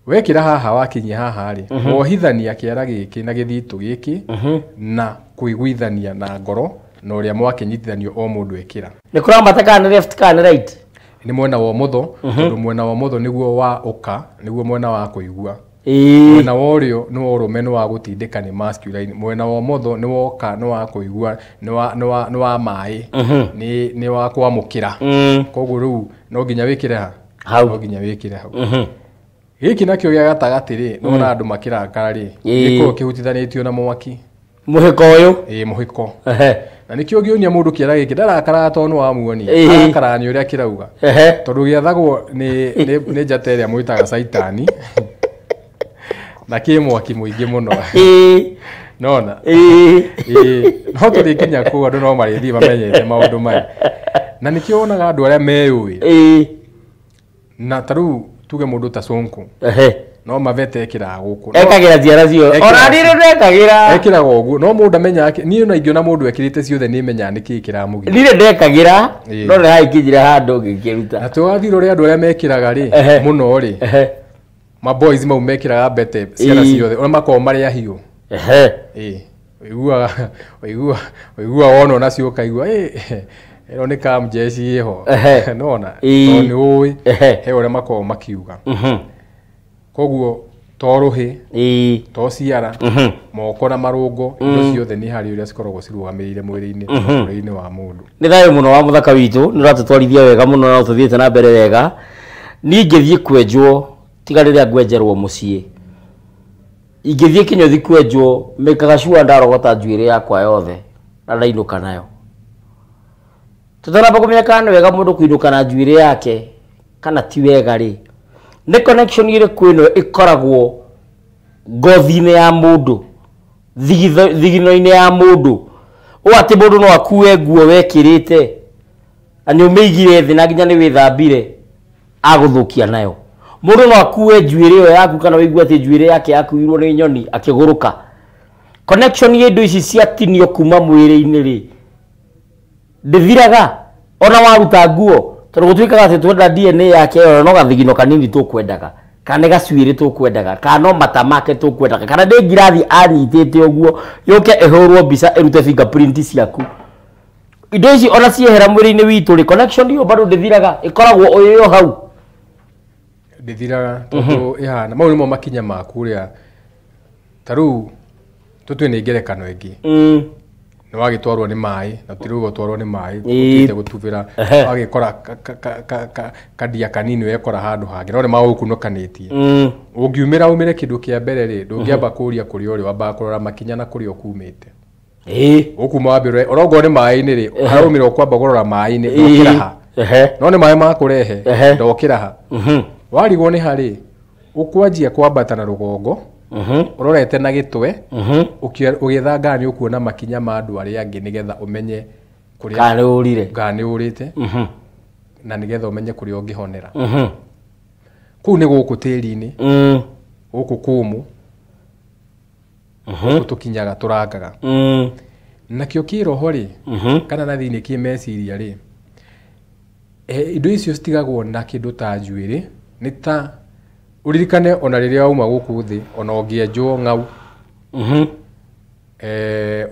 wekira haha wakinyia haha ri wohithania kiara giki na githito giki na kuiguithania na ngoro na uria mwakinyitithanio o mundu ekira ni kurambata kana left kana right ni mwena wa motho tondu mwena wa motho niguo wa uka niguo mwena wa kuigua mwena wa urio ni wa urume ni wa gutindika ni masculine mwena wa motho ni wa uka ni wa kuigua ni wa mai ni wa kwamukira koguo riu no nginya wikire ha no nginya wikire hau giki nakio gya gatagati ri no na andu makirakara ri giko kihutithanitio na mwaki muhiko uyu muhiko na nikio gionia mundu kiara giki ndarakara tonu wa muoni arakara ni uria kirauga tondu giathagwo ni jateria muitaga saitani na kimwaki muingi muno nona no turikinya ku andu no marithi bamenyete maundu maya na nikio onaga andu aria meyui na taru tuge mundu ta Sonko no mavete ekira guku ekagira jiara cio ona ndiro ndekagira ekira gugu no mundu amenya ni na ingio na mundu ekirite ciothe ni menya niki kiramugi ndire ndekagira no ne haikijira handu ngikiruta na tugathiro ri andu aria mekiraga ri muno ri ma boys mau mekiraga bete ciara ciothe ona mako mari ahiu igua wono na cio kaigua ero ni kam jeshi ho nona no ni ui he ore mako makiuga koguo toruhi to ciara moko na marungo indo ciothe ni hari uria cikoragwo cirugamirire mwiri-ini wa mundu ni thayo muno wa muthaka witu ni ratutwarithia wega muno na tuthiite na mbere wega ni ngithie kwenjwo tiga riria ngwenjerwo mucii ingithie kinyothi kwenjwo mekaga shua ndarogota njuire yakwa yothe na ndainuka nayo tutaramba kumenya kana wega mundu kuinuka na njuire yake kana ti wega ri ni connection ire kwino ikoragwo ngothi-ini ya mundu thigino-ini ya mundu o ati mundu no akue nguo wekirite ani umeigire thi na nginya ni withambire aguthukia nayo mundu no akue njuire yo yaku kana wigua ati njuire yake yakuirwo ni nyoni akiguruka connection ye indo ici ciatinio kuma mwiri-ini ri ndithiraga ona waruta nguo tondu gutwikaga ati twenda DNA yake no gathigino kanini tukwendaga kana gacuire tukwendaga kana no mata make tukwendaga kana ndi ngirathi anyitite uguo yuke ehurwo mbica irute fingerprint ciaku indo ici ona ciehera mwiri-ini witu ri connection yo bado ndithiraga ikoragwo uyo hau ndithiraga tondu ihana mau nimo makinya maku ria taru tutwe ni ngerekano ingi ni wagitwarwo ni mai na tirugo twarwo ni mai gutite gutuvira wagikora kadia kanini wekora handu hangi no ni magukunukanitie ungiumira umire kindu kia mbere ri ndungiamba kuria kuri uri wamba kurora makinya na kuri okumite ukuma wambire orongo ni mai-ini ri harumira kwamba kurora mai-ini ndokira ha no ni mai makurehe ndokira ha warigwo ni hari ukwanjia kwambata na rugongo urorete na gitwe ugithanga ni ukuona makinya ma andu aria angi nigetha umenye kuria ngani urite na nigetha umenye kuria ungihonera kuu ni guku tiri-ini guku kumu tukinyaga turangaga nakio kiroho ri kana na thini ki meciria ri indo icio citigagwo na kindu ta njuiri ni ta uririkane ona riria uma guku thi ona ungienjwo ng'au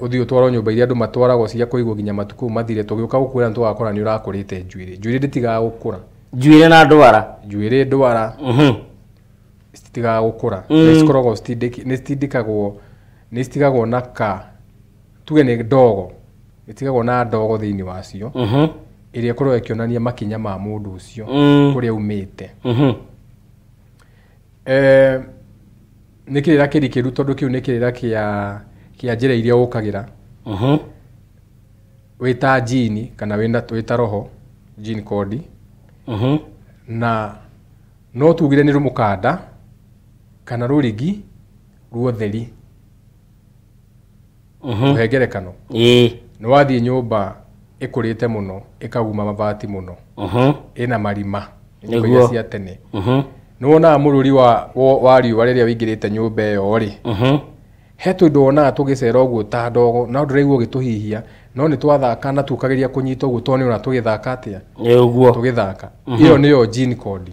uthi utwaro nyumba iria andu matwaragwo cia kuigwo nginya matuku mathire tugiuka gukwira ntugakora ni urakurite njuiri nditigaga gukura njuire na ndwara njuire ndwara citigaga gukura cikoragwo ni citigagwo na ka tuge ni ndogo citigagwo na ndogo thiini wacio iria ikoragwo ikionania makinya ma mundu ucio kuria umite nikirira kirikiru tondu kiu nikirira kia njira iria ukagira wita jini kana wita roho gene code na no tugire ni rumukanda kana rurigi ruotheri uhengerekano no wathie nyumba ikurite muno ikaguma mabati muno ina marima nyumba cia tene nuona mururi wa riu riria wingirite nyumba iyo ri he tundu ona tugicera uguo ta ndogo na ndiraigua gituhihia no ni twathaka na tukageria kunyita uguo tone ona tugithaka atia ni uguo tugithaka iyo niyo gene code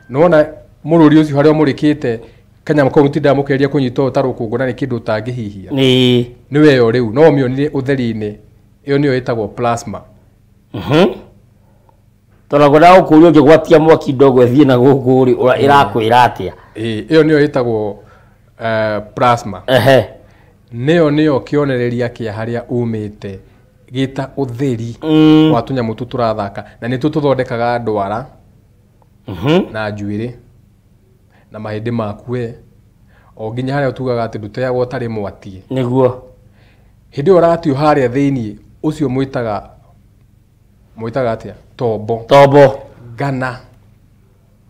nona mururi ucio haria murikite kanyama ko mutinda mukeria kunyita utarukungu na ni kindu tangihihia ni weyo riu no mionire utheri-ini iyo niyo itagwo plasma tona gona ukurio ngigwatia mwaki ndogo ethie na guku ri irakwira atia iyo niyo itagwo plasma niyo kionereria kia haria umite gita utheri wa tunyamu turathaka na ni tuthondekaga ndwara na njuiri na mahindi makue o nginya haria tugaga ati nduteagwo tari mwati niguo hindi uratio haria thiini ucio mwitaga atia tombo gana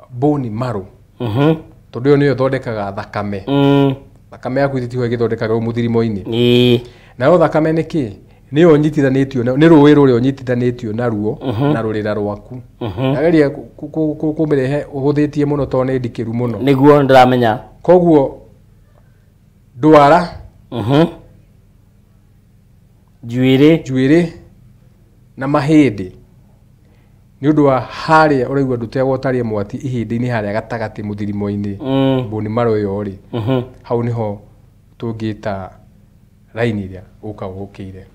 bone marrow tondu niyo thondekaga thakame thakame yaku ititiho igithondekaga muthirimo-ini nayo thakame niki niyo nyitithanitio ni ruwi ruria nyitithanitio naruo na rurira rwaku ageria kumirehe uhuthitie muno to ni ndikiru muno niguo ndiramenya koguo ndwara njuiri na mahindi ni undu wa haria uraigua ndutegwo tari mwati ihindi-ini haria gatagati muthirimo-ini bone marrow yo ri hau niho tungita raini iria ukagukiire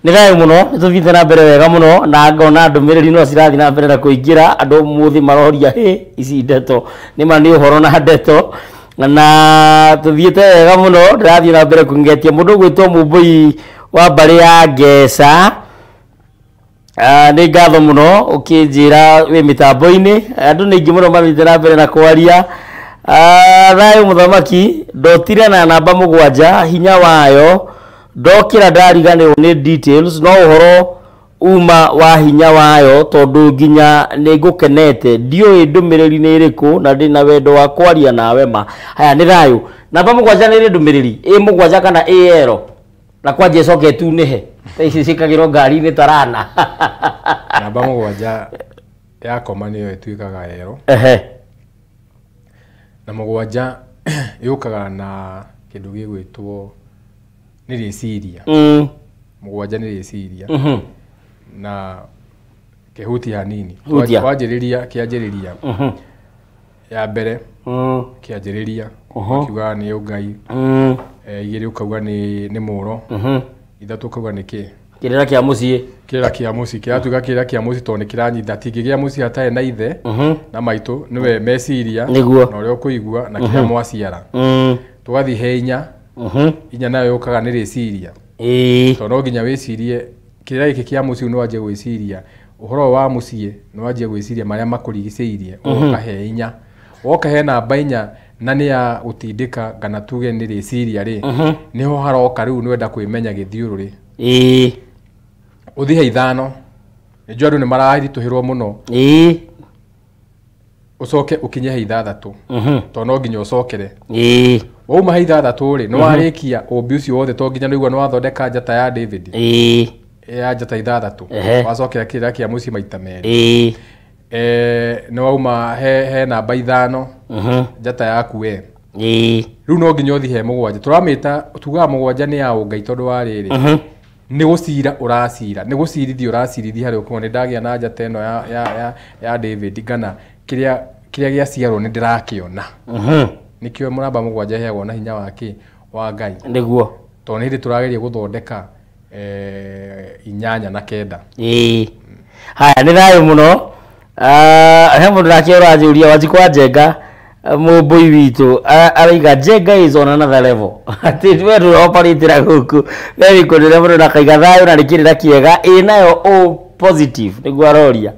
ni gai muno nituthiite na mbere wega muno na ngona ndumiriri no cirathi na mbere na kuingira andu muthi maroria ici ndeto ni ma ni uhoro na ndeto na tuthiite wega muno ndirathi na mbere kungetia mundu gwitwo Mumbui wa mbari ya Ngesa ni ngatho muno ukinjira wi mitambo-ini andu ni ingi muno mathite na mbere na kwaria thayo muthamaki ndotire na namba 7 hinya wayo ndokira ndariganirwo ni details no uhoro uma wa hinya wayo tondu nginya ni ngukenete ndioi ndumiriri ni iriku na ndina wendo wa kwaria nawe ma haya ni thayo namba 7 ni ndumiriri 7 kana ero na kwa jeso getu nihe ici cikagirwo ngari-ini tarana namba 7 ya koma niyo ituikaga ero na 7 yukaga na kindu gigwitwo ni riciria 7 ni riciria na kehuti hanini kianjiriria ya mbere kianjiriria kiuga ni Ngai igiri ukauga ni muro ithatu ukauga ni ki kirira kia mucii kiratuga kirira kia mucii to ni kiranyitha tingigia mucii hatari na ithe na maitu niwe meciria na uria ukuigua na kiria mwaciara tugathi he inya nayo ukaga ni riciria to no nginya wicirie kirira giki kia mucii no waje gwiciria uhoro wa mucii no waje gwiciria maria makurigiceirie ukahe inya wokahe namba 4 na ni ya utindika kana tuge ni riciria ri niho haroka riu nwenda kwimenya githiururi uthihe 5 nijua andu ni marahituhirwo muno ucoke ukinye he 6 to no nginya ucokere wauma he 6 ri no warikia umbi ucio wothe to nginya nigua no wathondeka njata ya David ya njata 6 wacokera kirira kia mucii maita meri no wauma he namba 5 njata yaku we riu no nginya uthi he 7 turamita tugaga 7 ni ya Ngai tondu wa riri ni gucira uracira ni gucirithia uracirithia hari uko ni ndagia na njata eno ya David gana kiria gia ciarwo ni ndirakiona nikio muramba 7 heagwo na hinya wake wa Ngai niguo to ni ndi turageria guthondeka 8 na 9 haya ni thayo muno he mundu nake urajuria wajikwa Njenga Mumbui witu araiga Njenga is on another level ati wewe operatira guku very good level na kaiga thayo na rikirira kiega nayo o positive niguo aroria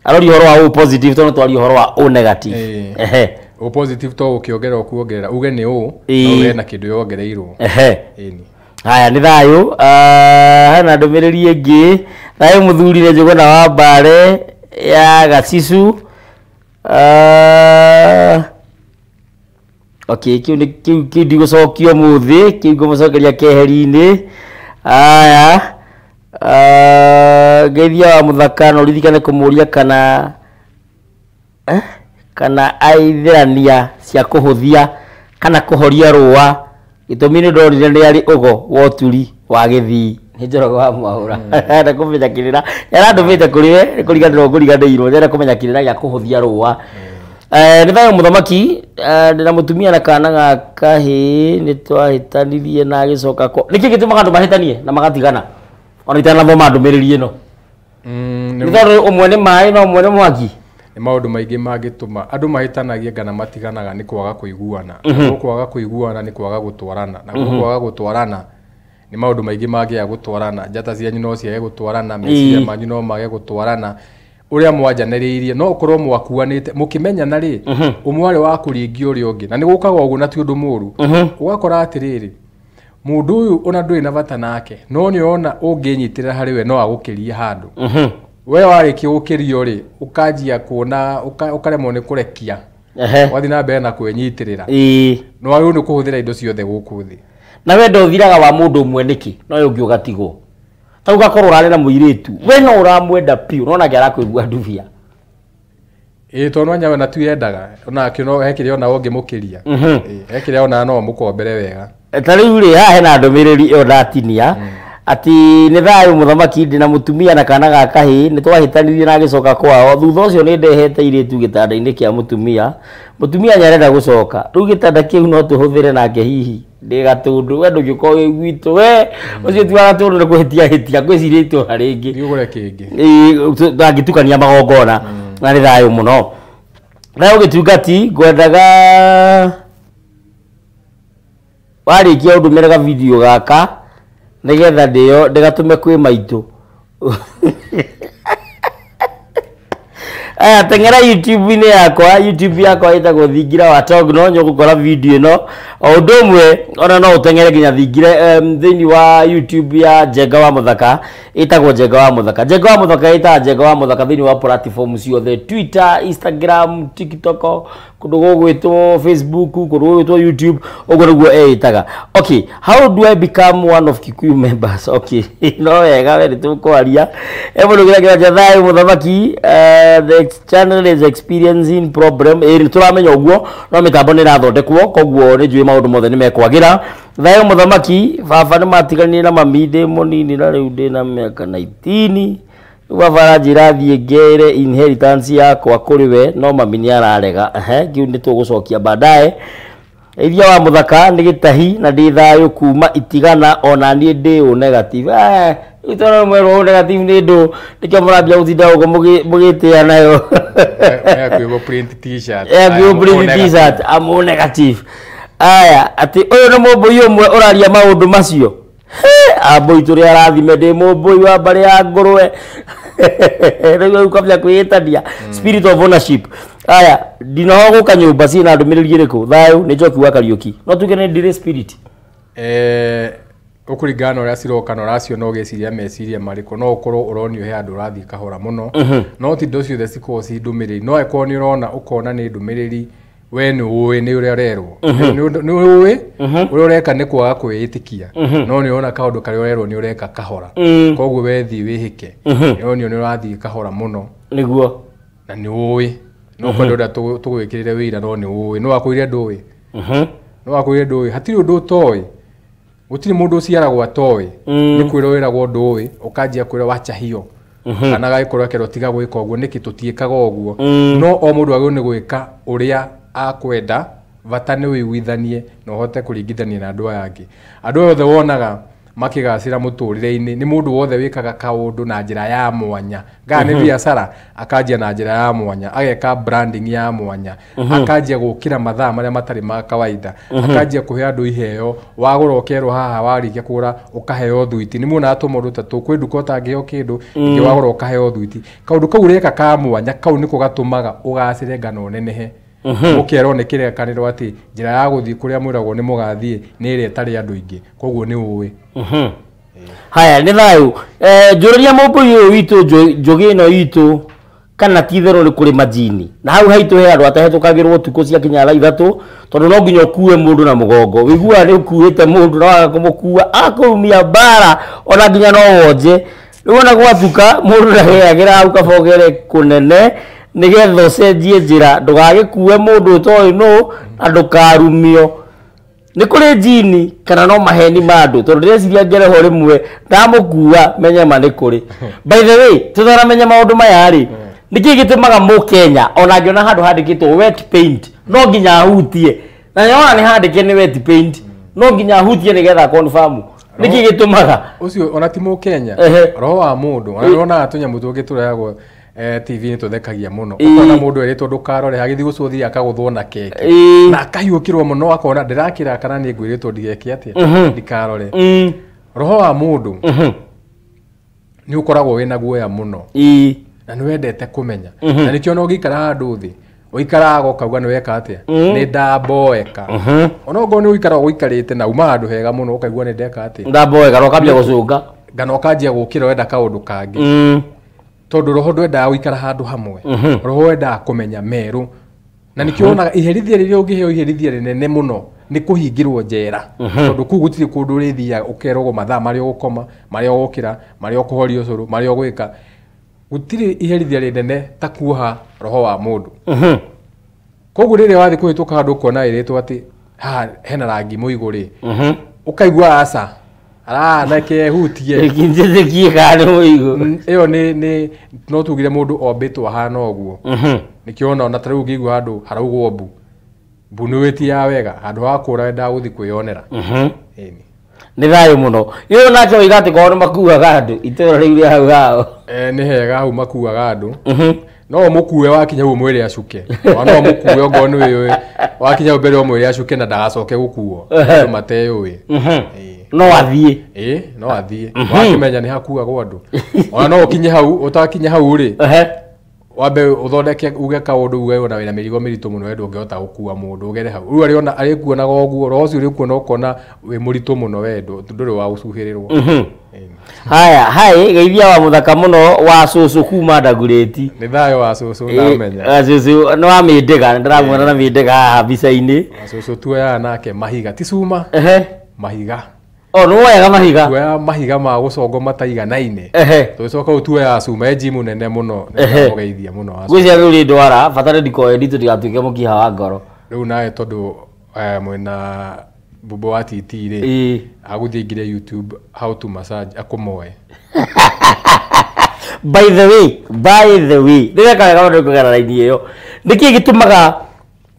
horo wa o positive to twari horo wa o negative o positive to ukiongerera okuongerera uge ni o no na kindu yongereirwo haya ni thayo hana ndumiriri ingi thayo muthurire Njuguna wa Mbare ya Gacicu okay kiu ndigocokio muthi kiu ngumucokeria keheri-ini haya geithia wa muthaka no ririkane kumuria kana aithirania cia kuhuthia kana kuhoria ruwa gitumini ndorire ni ari ugo woturi wa githii ni Njoroge wa Mwaura na kumenya kirira yarandumbite kuriwe kuriganirwo kuriganirwo ndera kumenya kirira gya kuhuthia ruwa ni thayo muthamaki ndina mutumia na kana gaka hi ni twahitanirie na gicoka ko niki gituma andu mahitanie na magatigana ona itana thoma ndumiriri ino ni thoro umwe ni mai no umwe ni mwaki ni maundu maingi mangituma andu mahitanagie kana matiganaga ni kwaga kuiguana kwaga kuiguana ni kwaga gutwarana na kwaga gutwarana ni maundu maingi mangia gutwarana njata cia nyino cia gutwarana meciria manyu no mage gutwarana uria mwanjaniriirie no ukorwo mwakuanite mukimenya na ri umwari wa kuringi uri ungi na ni gukaga ugu na ti undu muru ugakora atiriri mundu uyu ona ndui na bata nake no ni ona unginyitirira hari we no agukiria handu we wariki gukirio ri ukanjia kuona ukaremwo ni kurekia wathi na mbere na kwenyitirira no waru ni kuhuthira indo ciothe guku thi na we ndothiraga wa mundu umwe niki no yo ngi ugatigwo ta ugakorwo urare na muiritu we no uramwenda piu no na ngi arakwigua nduvia tono nyawe na tu yendaga ona kino hekire ona onge mukiria hekire ona no mukombere wega tari uri ha hena ndomiriri o datinia ati ni thayo muthamaki ndina mutumia na kana gaka hi ni twahitanirie na gicoka kwao thutha ucio ni ndehete iritu gitanda-ini kia mutumia nyarenda gucoka riu gitanda kiu no tuhuthire nake hihi ndi gatundu we ndugiko gwitu we ucio tu gatundu ni kuhitia gwiciria itu haringi ndiugure kingi ndangitukania magongona na ni thayo muno thayo gitungati ngwendaga warikia undumirega video gaka nigetha ndio ndigatume kwi maitu tengera YouTube yakwa itagwo Thingira wa Tog no nyugukora video no undu umwe ona no utengere nginya Thingire thini wa YouTube ya Njenga wa Muthaka itagwo Njenga wa Muthaka Njenga wa Muthaka thini wa platform ciothe Twitter, Instagram, TikTok kundu gugwitwo Facebook kundu gugwitwo YouTube ugo niguo itaga. Okay, how do I become one of Kikuyu members? Okay, no wega we tukwaria mundu gira Thayo Muthamaki the channel is experiencing problem turamenya uguo no mitambo ni rathondekwo koguo ni njui maundu mothe ni mekwagira. Thayo Muthamaki baba ni matigania na mamide munini na riu ndina miaka 19 baba njira thie ngere inheritance yakwa kuri we no mami ni ararega kiu ni tugucokia baadaye. Ithia wa Muthaka ni gitahi na ndi thayo kuma itigana ona ni ndi u negative itoro mwero negative ni ndu nikyo murambia utinda ugo mugitia nayo akwigo print t-shirt amu negative aya ati uyu ni mubui umwe uraria maundu macio aboi turi arathime ndi mubui wa bari ya ngurwe rego ukabya kwitania spirit of ownership aya ndinoho guka nyumba cina ndumiriri iriku Thayo ni Njoki wa Kariuki no tugene ndire spirit ukuringana uria ciroka no racio no geciria meciria mariko no ukorwo uronio he andu rathi kahora muno no ti ndo ciothe ciko ci ndumiriri no eko ni urona ukona ni ndumiriri we ni uwe ni uria rerwo ni uwe uria ureka ni kwaga kwiyitikia no ni ona kaundu kari rerwo ni ureka kahora koguo wethi wihike ni ni urathi kahora muno niguo na ni uwe no kwa ndoda tugwikirire wira no ni uwe no akwire nduwe no akwire nduwe hatiri undu toy gutiri mundu uciaragwo atoy ni kwira wiragwo nduwe ukanjia kwira wacha hiyo kana gaikorwo kero tiga gwika uguo niki tutiikaga uguo no o mundu agwo ni gwika uria akwenda vata ni wiguithanie no hote kuringithania na andu angi andu othe wonaga makigacira muturire-ini ni mundu wothe wikaga kaundu na njira ya mwanya ngani biashara akanjia na njira ya mwanya ageka branding ya mwanya akanjia gukira mathaa maria matari ma kawaida akanjia kuhe andu iheo wagura ukerwo haha warikia kugura ukaheo thuiti ni muona atu mundu ta tukwenduka utangiheo kindu ingi wagura ukaheo thuiti kaundu kau reka ka mwanya kau niko gatumaga ugacire ngano nenehe ukero ne kire kaniro ati njira ya guthii kuria mwiragwo ni mugathie ni ire tari andu ingi koguo ni uwe haya ni Thayo njuriria mubui uyu witu njogi no itu kana tithero ni kuri majini na hau haitu he andu atahetukagirwo tuko cia kinyara ithatu tondu no nginya kuwe mundu na mugongo wigua ni ukuite mundu na waga kumukua akumia bara ona nginya no wonje niwona gwatuka mundu ndageagira hau kabogere kunene nigetha ucenjie njira ndugagikuwe mundu toy no andu karumio nĩ kũrĩ jini kana no maheni mandũ tondũ ndĩreciria ngereho rĩmwe ndamũkua menya ma nĩ kũrĩ. By the way tũtaramenya maũndũ maya rĩ nĩkĩ gĩtũmaga Mũkenya ona ngĩona handũ handĩkĩtwo wet paint no nginya ahutie na nyona nĩ handĩke nĩ wet paint no nginya ahutie nĩgetha confirm nĩkĩ gĩtũmaga ũcio ona ti Mũkenya roho wa mũndũ ona rona tũnyamũ tũngĩ tũrayagwo TV nĩ tũthekagia mũno ukona mũndũ eritwo ndukarore hagĩthi gũcuthi akagũthwo na keke na akahiũkĩrwo mũno akona ndĩrakĩra kana nĩ ngwĩrĩtwo ndigeke atĩa ndikarore roho wa mũndũ nĩ ũkoragwo wĩna guoya mũno na nĩ wendete kũmenya na nĩkĩo no gĩikara handũ thĩ ũikaraga ũkauga nĩ weka atĩa nĩ ndamboeka ona ũngĩ nĩ ũikara ũikarĩte na uma handũ hega mũno ũkaigua nĩ ndeka atĩa ndamboeka no kambia gũcũnga ngano kanjia gũkĩra wenda kaũndũ kangĩ tondu roho ndwendaga guikara handu hamwe roho wendaga kumenya meru na nikio onaga iherithia riria ungiheo iherithia rinene muno ni kuhingirwo njera tondu kuu gutiri kundu rithia ukerogwo mathaa maria ugukoma maria ugukira maria ukuhoria ucuru maria ugwika gutiri iherithia rinene ta kuoha roho wa mundu koguo riria wathi kuhituka handu kuona iritwo ati ha hena rangi muiguri ukaigua asa nake hutie kinjezekie kana muigo iyo ni no tugire mundu ombitwo hana oguo nikiona ona tariu ngigwa handu haraugwo mbu ni weti ya wega handu ha kura wenda guthi kwiyonera ni thayo muno iyo nake oigate ko makuaga andu itoro riu hau hao ni hega hau makuaga andu no mukuwe wakinya hu mwiri acuke no mukuwe ongo ni we wakinya mbere o mwiri acuke na ndagacoke gukuo andu mateyuwi no athie no athie wakimenya ni hakuagwo andu ona no ukinye hau utakinya hau ri wambe uthondeke uge kaundu uge ona wina mirigo miritu muno wendo ngehota gukua mundu ugere hau ru ari ona ari kuonaga oguo rocio ri kuona ukona we muritu muno wendo nduri wa gucuhirirwo haya hai geithia wa muthaka muno wa cucu kuma Ndagureti ni thayo wa cucu ndamenya cucu no amindega ndiramuona na mindega haha bica-ini cucu tuoya nake mahiga ti cuma mahiga no wega mahiga tuoya mahiga ma gucongo mataiganaine tucoka tuoya cuma ejimu nene muno ngeithia muno gwĩcia rĩu rĩ ndwara batare ndikoe nditũ ndigatuĩke mũkiha wa ngoro rĩu nawe tondu mwena Bubu wa TT ri aguthie ngire YouTube how to massage akumoe by the way ndeka wega mundu kugera raini iyo niki gitumaga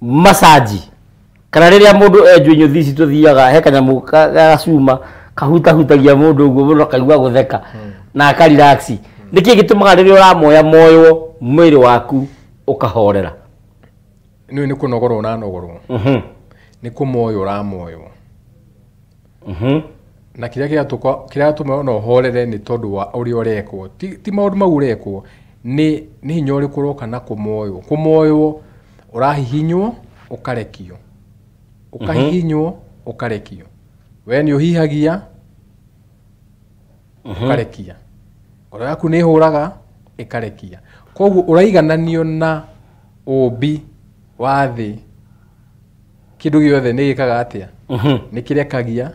massage kana riria mundu enjwe nyuthi ici tuthiaga he kanyamu gacuma kahutahutagia mundu uguo mundu akaigua gutheka na aka relax niki gitumaga riria uramoya moyo mwiri waku ukahorera ni kunogorwo na nogorwo ni kumoyo uramoyo na kiria tume no horere ni tondu wa uri urekwo ti maundu mau urekwo ni hinya uri kuroka na kumoyo urahihinywo ukarekio ukahihinywo ukarekio we ni uhihagia ukarekia ngoro yaku ni huraga ikarekia koguo uraigananio na umbi wa thi kindu giothe ni gikaga atia ni kirekagia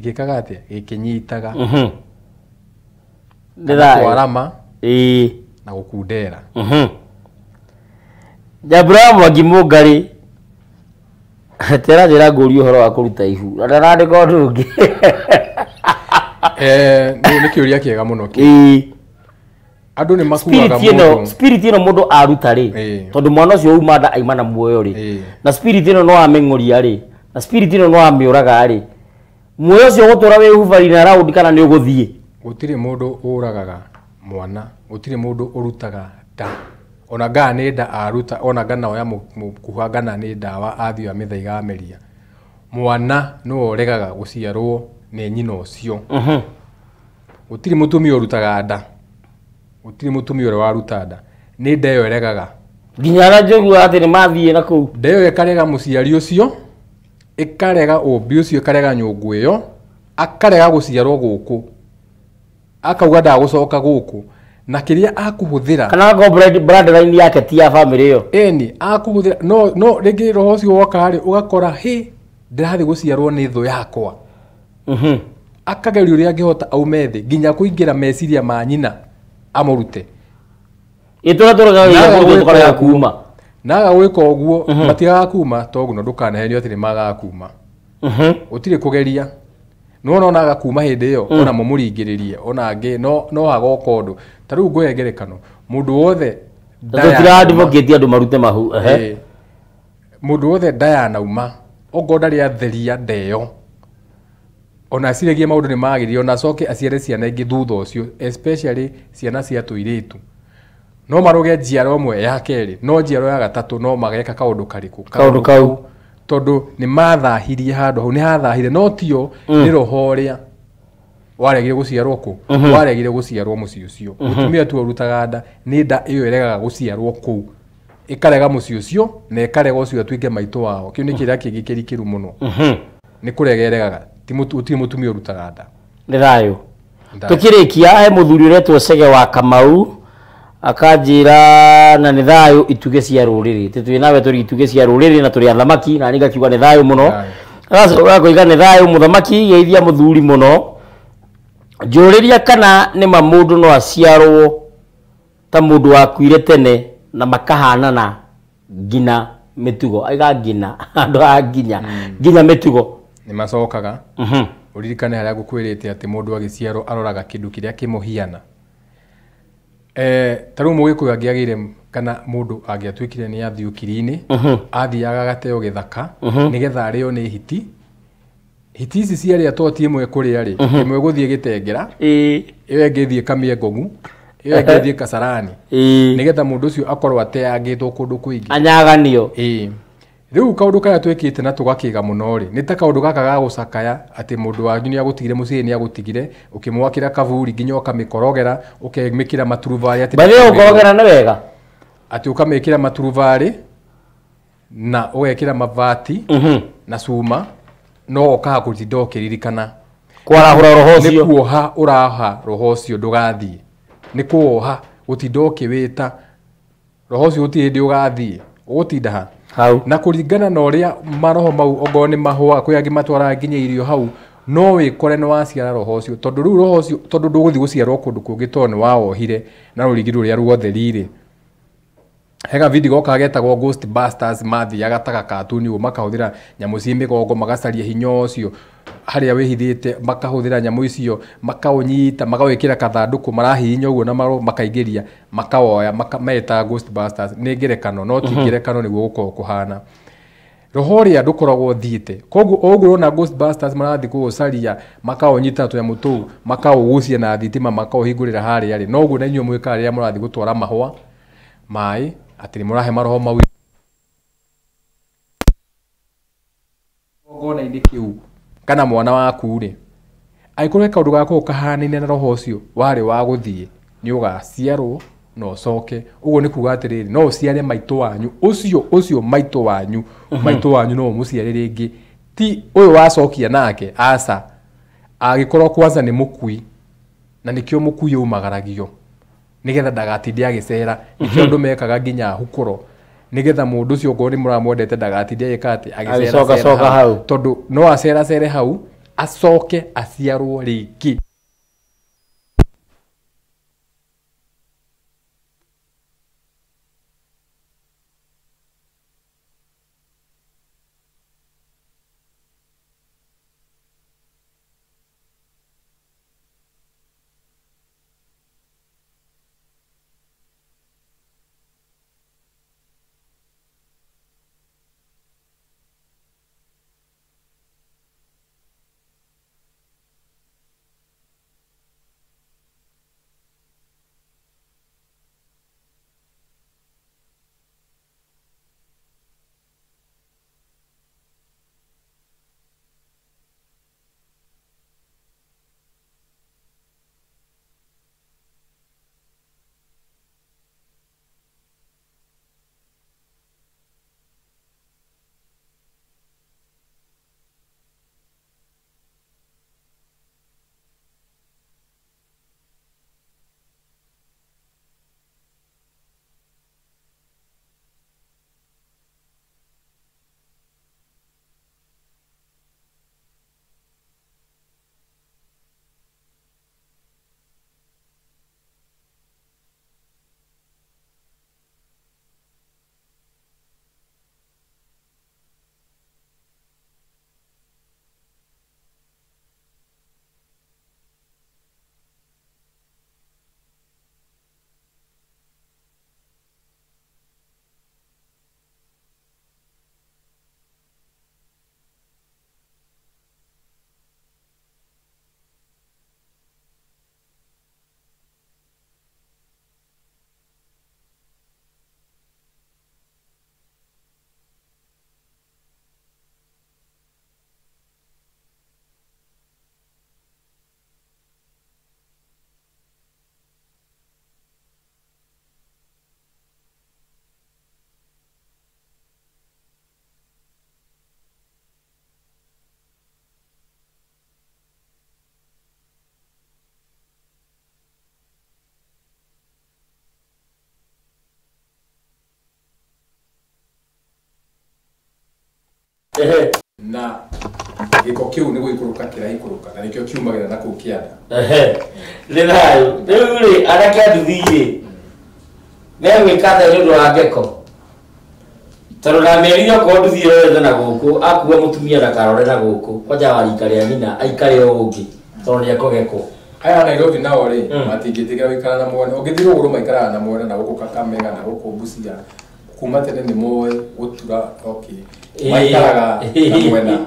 gikaga atia gikinyitaga ndĩrarama na gukundera Jabra Mwangi Mũngari tera njĩra ngũri ũhoro wa kũruta ihu na ndarandĩka ũndũ ũngĩ nĩ kĩũria kĩega mũno andũ nĩ makuaga mũndũ spirit ĩno mũndũ aruta rĩ tondũ mwana ũcio uma nda aima na muoyo rĩ na spirit ĩno no ameng'oria rĩ na spirit ĩno no amĩũraga rĩ muoyo ũcio gũtũra wĩ hubari na round kana nĩ ũgũthiĩ gũtirĩ mũndũ ũragaga mwana gũtirĩ mũndũ ũrutaga nda ona ngana nĩ nda aruta ona ngana oya mũkuha ngana nĩ ndawa athio amĩthaiga ameria mwana no ũregaga gũciarwo nĩ nyina ũcio gũtirĩ mũtumia ũrutaga nda gũtirĩ mũtumia ũrĩa waruta nda nĩ nda ĩyo ĩregaga nginya na njũgua atĩ nĩ mathiĩ na kũu nda ĩyo ĩkarega mũciari ũcio ikarega ũmbi ũcio ikarega nyũngũ ĩyo akarega gũciarwo gũkũ akauga ndagũcoka gũkũ na kĩrĩa akũhũthĩra kana bloodline yake ti ya family ĩyo eni akũhũthĩra no rĩngĩ roho ũcio woka rĩ ũgakora ndĩrathiĩ gũciarwo nĩ thũ yakwa akageria ũrĩa angĩhota aume thĩ nginya kũingĩra meciria ma nyina amũrute itũra tũrega kuma naga gwĩka ũguo matigaga kuma toguo ndũkanahenio atĩ nĩ magaga kuma utire kugeria no naga kuma hindi iyo ona mumuringiririe ona angi no hagoka undu tariu ngoye ngerekano mundu wothe tutira advocate andu marute mahu mundu wothe ndaya nauma ongo ndari atheria ndeyo ona ciregie maundu ni magirio ona coke aciare ciana ingi thutha ucio especially ciana cia tuiritu no maroge njiaro mwe ya keri no njiaro ya gatatu no mageka kaundu kariku kaundu kau tondu ni mathahirie handu hau ni hathahire no tio ni roho ria waregire guciarwo ku waregire guciarwo muci ucio mutumia tu urutaga nda ni nda iyo iregaga guciarwo ku ikarega muci ucio na ikarega ucio atuike maito wao kiu ni kiria kingi kirikiru muno ni kuregeregaga ti mutumia urutaga nda ni thayo tukirikia he muthuri uretwo Cege wa Kamau akanjira na ni thayo ituge cia ruriri titwi nawe turi ituge cia ruriri na turi athamaki na ninga kiuga ni thayo muno sasa urakoiga ni thayo muthamaki geithia muthuri muno njuriria kana ni mamundu no aciarwo ta mundu wakuire tene na makahanana ngina mitugo aiga ngina andu a nginya mitugo ni macokaga uririkane haria gukwirite ati mundu agiciarwo aroraga kindu kiria kimuhiana taru mugikuyu angiagire kana mundu angiatwikire ni athiukiri-ini athiaga gateo githaka nigetha ario ni hiti ici ciaria toti imwe kuria ri imwe guthie gitengera iyo ngithie Kamiengongu iyo ngithie Kasarani nigetha mundu ucio akorwo ateangitwo kundu kwingi anyaganio riu kaundu kaya twikite na tugakiga muno ri ni ta kaundu gaka ga gucakaya ati mundu wanyu ni agutigire mucii ni agutigire ukimwakira kavuri nginya ukamikorogera ukemikira maturuvari ati bali ukorogera na wega ati ukamikira maturuvari na ugekira mavati na cuma no okaga kutinda ukiririkana kwarahura roho cio ni kuoha uraha roho cio ndugathie ni kuoha gutinda ukiwita roho cio utindi ugathie ugutinda ha hau na kuringana na uria maroho mau ongo ni mahua kwi angi matwara nginya irio hau no wikore no waciara roho cio tondu riu roho cio tondu nduguthi guciarwo kundu kungi to ni waohire na rurigi ruria ruotherire hega video goka getagwo Ghostbusters mathiaga taka katuni u makahuthira nyamu cie migongo magacaria hinya ucio haria wihithite makahuthira nyamu icio makaunyita magawikira kathanduku marahihinya uguo na makaingiria makawoya meta Ghostbusters ni ngerekano no ti ngerekano niguo gukorwo kuhana roho ria ndukoragwo thiite koguo uguo na Ghostbusters marathi kugucaria makaunyita tunyamu tuu makaugucia na thitima makauhingurira haria ri no uguo na inyuo mwika ria murathi gutwara mahua mai atiri murahe maroho mau ngona indi kiu kana mwana waku ri aikorwe kaundu gako kahanine na roho ucio wari wa guthie ni ugaciarwo no coke uguo ni kuga atiriri no uciare maito wanyu ucio maito wanyu no muciare ringi ti uyu wacokia nake aca agikorwo kwanza ni mukui na nikio mukui umagaragio nigetha ndagatinde agicera nikio ndu mekaga nginya hukuro nigetha mundu ucio ngoni muramwendete ndagatinde agikati agicera hau tondu no acere hau acoke aciarwo ringi na giko kiu niguo ikuruka kiraikuruka na nikio kiumagira na kuu kianda Rĩthayo rĩu rĩ arĩa kĩanduthire megwĩkatha nĩ ũndũ wa ngeko tondũ na merire okorwo nduthire wethe na gũkũ akua mũtumia ndakarore na gũkũ kwanja wa rika rĩa nyina aikare o ũngĩ tondũ nĩekũgekwo aya Nairobi nao rĩ matingĩtĩkĩra gũikara na mwene ũngĩthire ũgũrũ maikaraga na mwene na gũkũ Kakamega na gũkũ Busia kuma tene nĩ moe gũtura maikaraga na mwena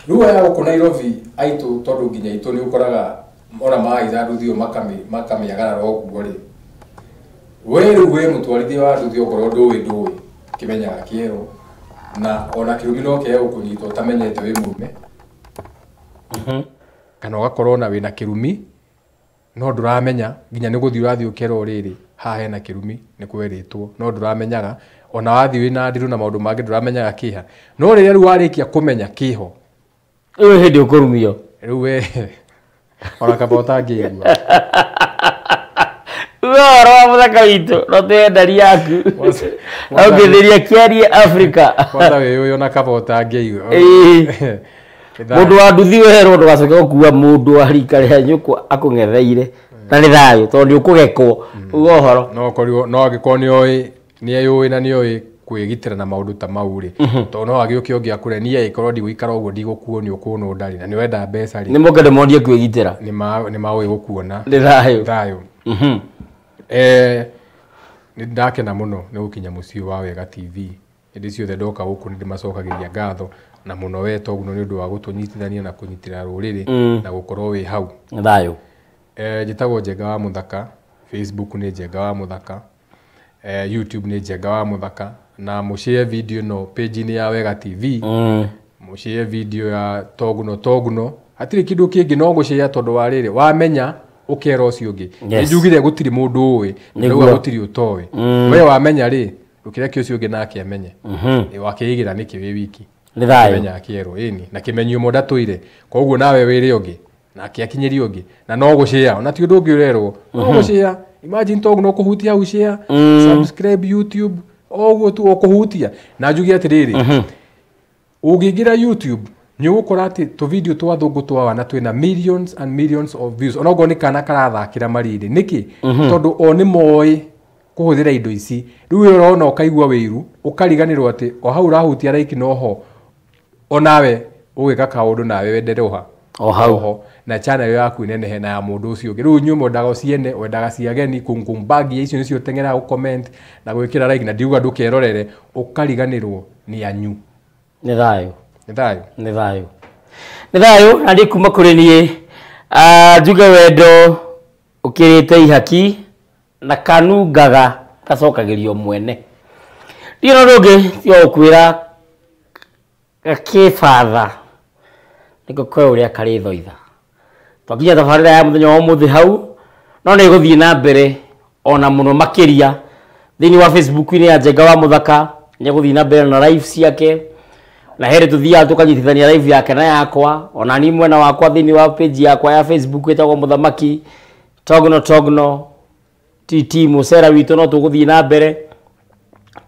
rĩu aya gũkũ Nairobi aitũ tondũ nginya itũ nĩ ũkoraga ona maaiza nduthi makamĩagarara ũguo rĩ we rĩu we mũtwarithia wa nduthi okorwo ndũĩ kĩmenyaga kĩerũ na ona kĩrumi no kĩe gũkũnyita ũtamenyete wĩ mũrume kana ũgakorwo na wĩna kĩrumi no ndũramenya nginya nĩ gũthiĩ ũrathiĩ ũkera ũrĩrĩ haha hena kĩrumi nĩ kwerĩtwo no ndũramenyaga ona wathiĩ wĩna ndirũ na maũndũ mangĩ ndũramenyaga kĩha no rĩrĩa rĩu warĩkia kũmenya kĩho rĩu hĩndĩ ũkũrumio rĩu we ona kaba ũtangĩigua ũhoro wa mũthaka witũ no twendari yaku ũngĩthiria kĩarie Africa kwata wĩ ũyũ na kaba ũtangĩigua mũndũ wa nduthi weherwo ndũgacoke gũkua mũndũ wa rika rĩa nyũkwa akũng'etheire na nĩ thayũ tondũ nĩ ũkũgekwo uga ũhoro no angĩkorwo nĩeyũĩ na nĩoĩ kwĩgitĩra na maũndũ ta mau rĩ tondũ no agĩũke ũngĩ akũre niĩ angĩkorwo ndigũikara ũguo ndigũkuonio kũnũ ndarĩ na nĩwenda mbeca rĩ nĩ moke ndĩmondie kwĩgitĩra nĩ maũĩ gũkuona nĩ thayũ nĩ ndakena mũno nĩ gũkinya mũciĩ wa Wega TV hĩndĩ ciothe ndoka gũkũ nĩ ndĩmacokagĩria ngatho na mũno we Toguno nĩ ũndũ wa gũtũnyitithania na kũnyitĩra rũrĩrĩ na gũkorwo wĩ hau thayũ njĩtagwo Njenga wa Mũthaka Facebook nĩ Njenga wa Mũthaka YouTube nĩ Njenga wa Mũthaka na mũshare video no page ni ya Wega TV mũshare video ya Toguno hatirĩ kĩndũ kĩngĩ no gũshare tondũ wa rĩrĩ wamenya ukera ucio ũngĩ njugire gũtirĩ mũndũ ũĩ nĩguo gũtirĩ ũtoĩ we wamenya rĩ ukireke ucio ũngĩ nake amenye wakĩigĩra nĩkĩ wĩ wiki nĩ thayũ menya kĩero ĩni na kĩmenyio mũnda tũire koguo nawe wĩre ũngĩ nake akinyĩri ũngĩ na no gũshare ona ti ũndũ ũngĩ ũrerwo no gũshare imagine Toguno kũhutia au share subscribe YouTube oguo tu ũkũhutia na njugi atĩrĩrĩ ũngĩingĩra YouTube nĩ ũgũkora atĩ tũ video twa thũngũ twa na twĩna millions and millions of views ona ũgwo nĩ kana karathakĩra marĩrĩ nĩkĩ tondũ o nĩ moĩ kũhũthĩra indo ici rĩu ũrona ũkaigua wĩru ũkariganĩrwo atĩ o hau ũrahutia like noho onawe ũgĩka kaũndũ nawe wendere oha o hau na channel yaku nenehe na ya mũndũ ũcio ũngĩ rĩu nyumo ndaga ciene wendaga ciageni kungumbagi icio nicio tengera gũ comment na gwĩkĩra like na ndiuga ndũkerorere ũkariganĩrwo nĩ anyu nĩ thayũ nĩ thayũ na ndĩ kuma kũrĩ niĩ njuge wendo ũkĩrĩte ihaki na kanungaga gacokagĩrio mwene ndiyo no ndũngĩ tio ũkwĩra gakĩbatha nĩko koe ũrĩa karĩ thoitha twakinya thabarĩra ya mũthenya wa ũmũthĩ hau no nĩ gũthiĩ na mbere ona mũno makĩria thĩinĩ wa Facebook-inĩ ya Njenga wa Mũthaka nĩ gũthiĩ na mbere na live ciake na here tuthiaga tukanyitithania live yake na yakwa ona ni mwena wakwa thĩinĩ wa page yakwa ya Facebook ĩtagwo Mũthamaki Toguno TT Mũcera witũ no tũgũthiĩ na mbere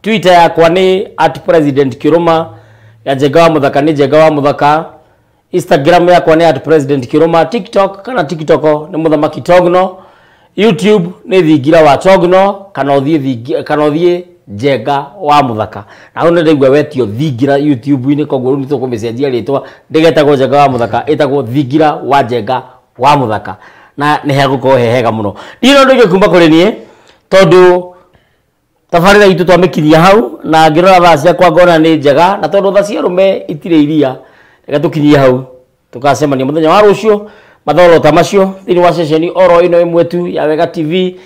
Twitter yakwa nĩ @president_kiruma ya Njenga wa Mũthaka nĩ Njenga wa Mũthaka Instagram yakwa nĩ @president_kiruma TikTok kana TikTok nĩ Mũthamaki Toguno YouTube nĩ Thingira wa Toguno kana ũthiĩ Njenga wa Mũthaka na hau nĩ ndaigua wetio Thingira YouTube-inĩ koguo nĩ tũkũmĩcenjia rĩtwa ndĩgetagwo Njenga wa Mũthaka ĩtagwo Thingira wa Njenga wa Mũthaka na nĩ hegũkorwo hega mũno ndino ndũngĩ kuma kũrĩ niĩ tondũ tabarĩra itũ twamĩkinyia hau na ngĩrora thaa ciakwa ngona nĩ njega na tondũ thaa cia rũme itirĩ iria reka tũkinyie hau tũkacemania mũthenya wa rũciũ mathoro ta macio thĩinĩ wa ceceni oro ĩno ĩmwe tu ya Wega TV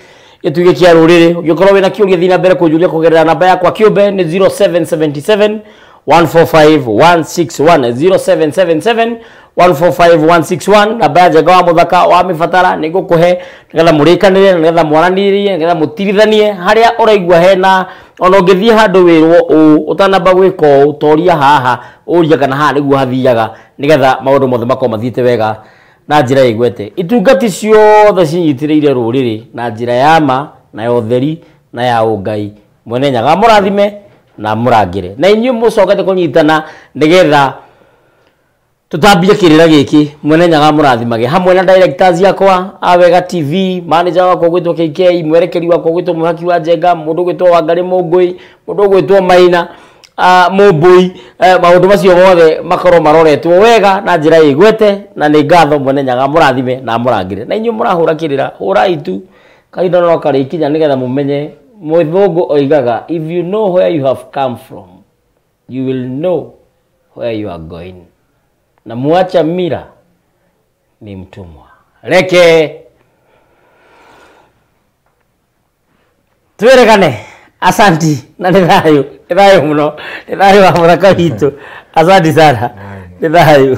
gĩtugĩ kĩa rũrĩrĩ ũngĩkorwo wĩna kĩũria thiĩ na mbere kũnjuria kũgerera namba yakwa kĩũmbe nĩ 0777 145 161 0777 145 161 namba ya Njenga wa Mũthaka wa mĩbatara nĩ ngũkũhe nĩgetha mũrĩkanĩre nĩgetha mwaranĩrie nĩgetha mũtirithanie harĩa ũraigua hena ona ũngĩthiĩ handũ wĩrwo ũtanamba gwĩka ũtoria haha ũria kana haha nĩguo hathiaga nĩgetha maũndũ mothe makorwo mathiĩte wega na njĩra ĩgwete itungati ciothe cinyitĩrĩire rũrĩrĩ na njĩra ya ma na ya ũtheri na ya ũngai mwene Nyaga mũrathime na murangire na inyu mucokete kunyitana nigetha tutambie kirira giki mwene nyaga murathimage hamwe na directors yakwa Awega TV manager wakwa gwitwo KK mwerekeri wakwa gwitwo Muhaki wa Njenga mundu gwitwo Wangari Mungui mundu gwitwo Maina Mumbui maundu macio mothe makorwo maroretwo wega na njira igwete na ni ngatho mwene nyaga murathime na murangire na inyu murahura kirira hura itu kaida no kari kinya nigetha mumenye muthungu oigaga if you know where you have come from you will know where you are going na muacha mira ni mtumwa reke tuerekane asanti na nithayo muno nithayo wa muthaka witu asanti sana nithayo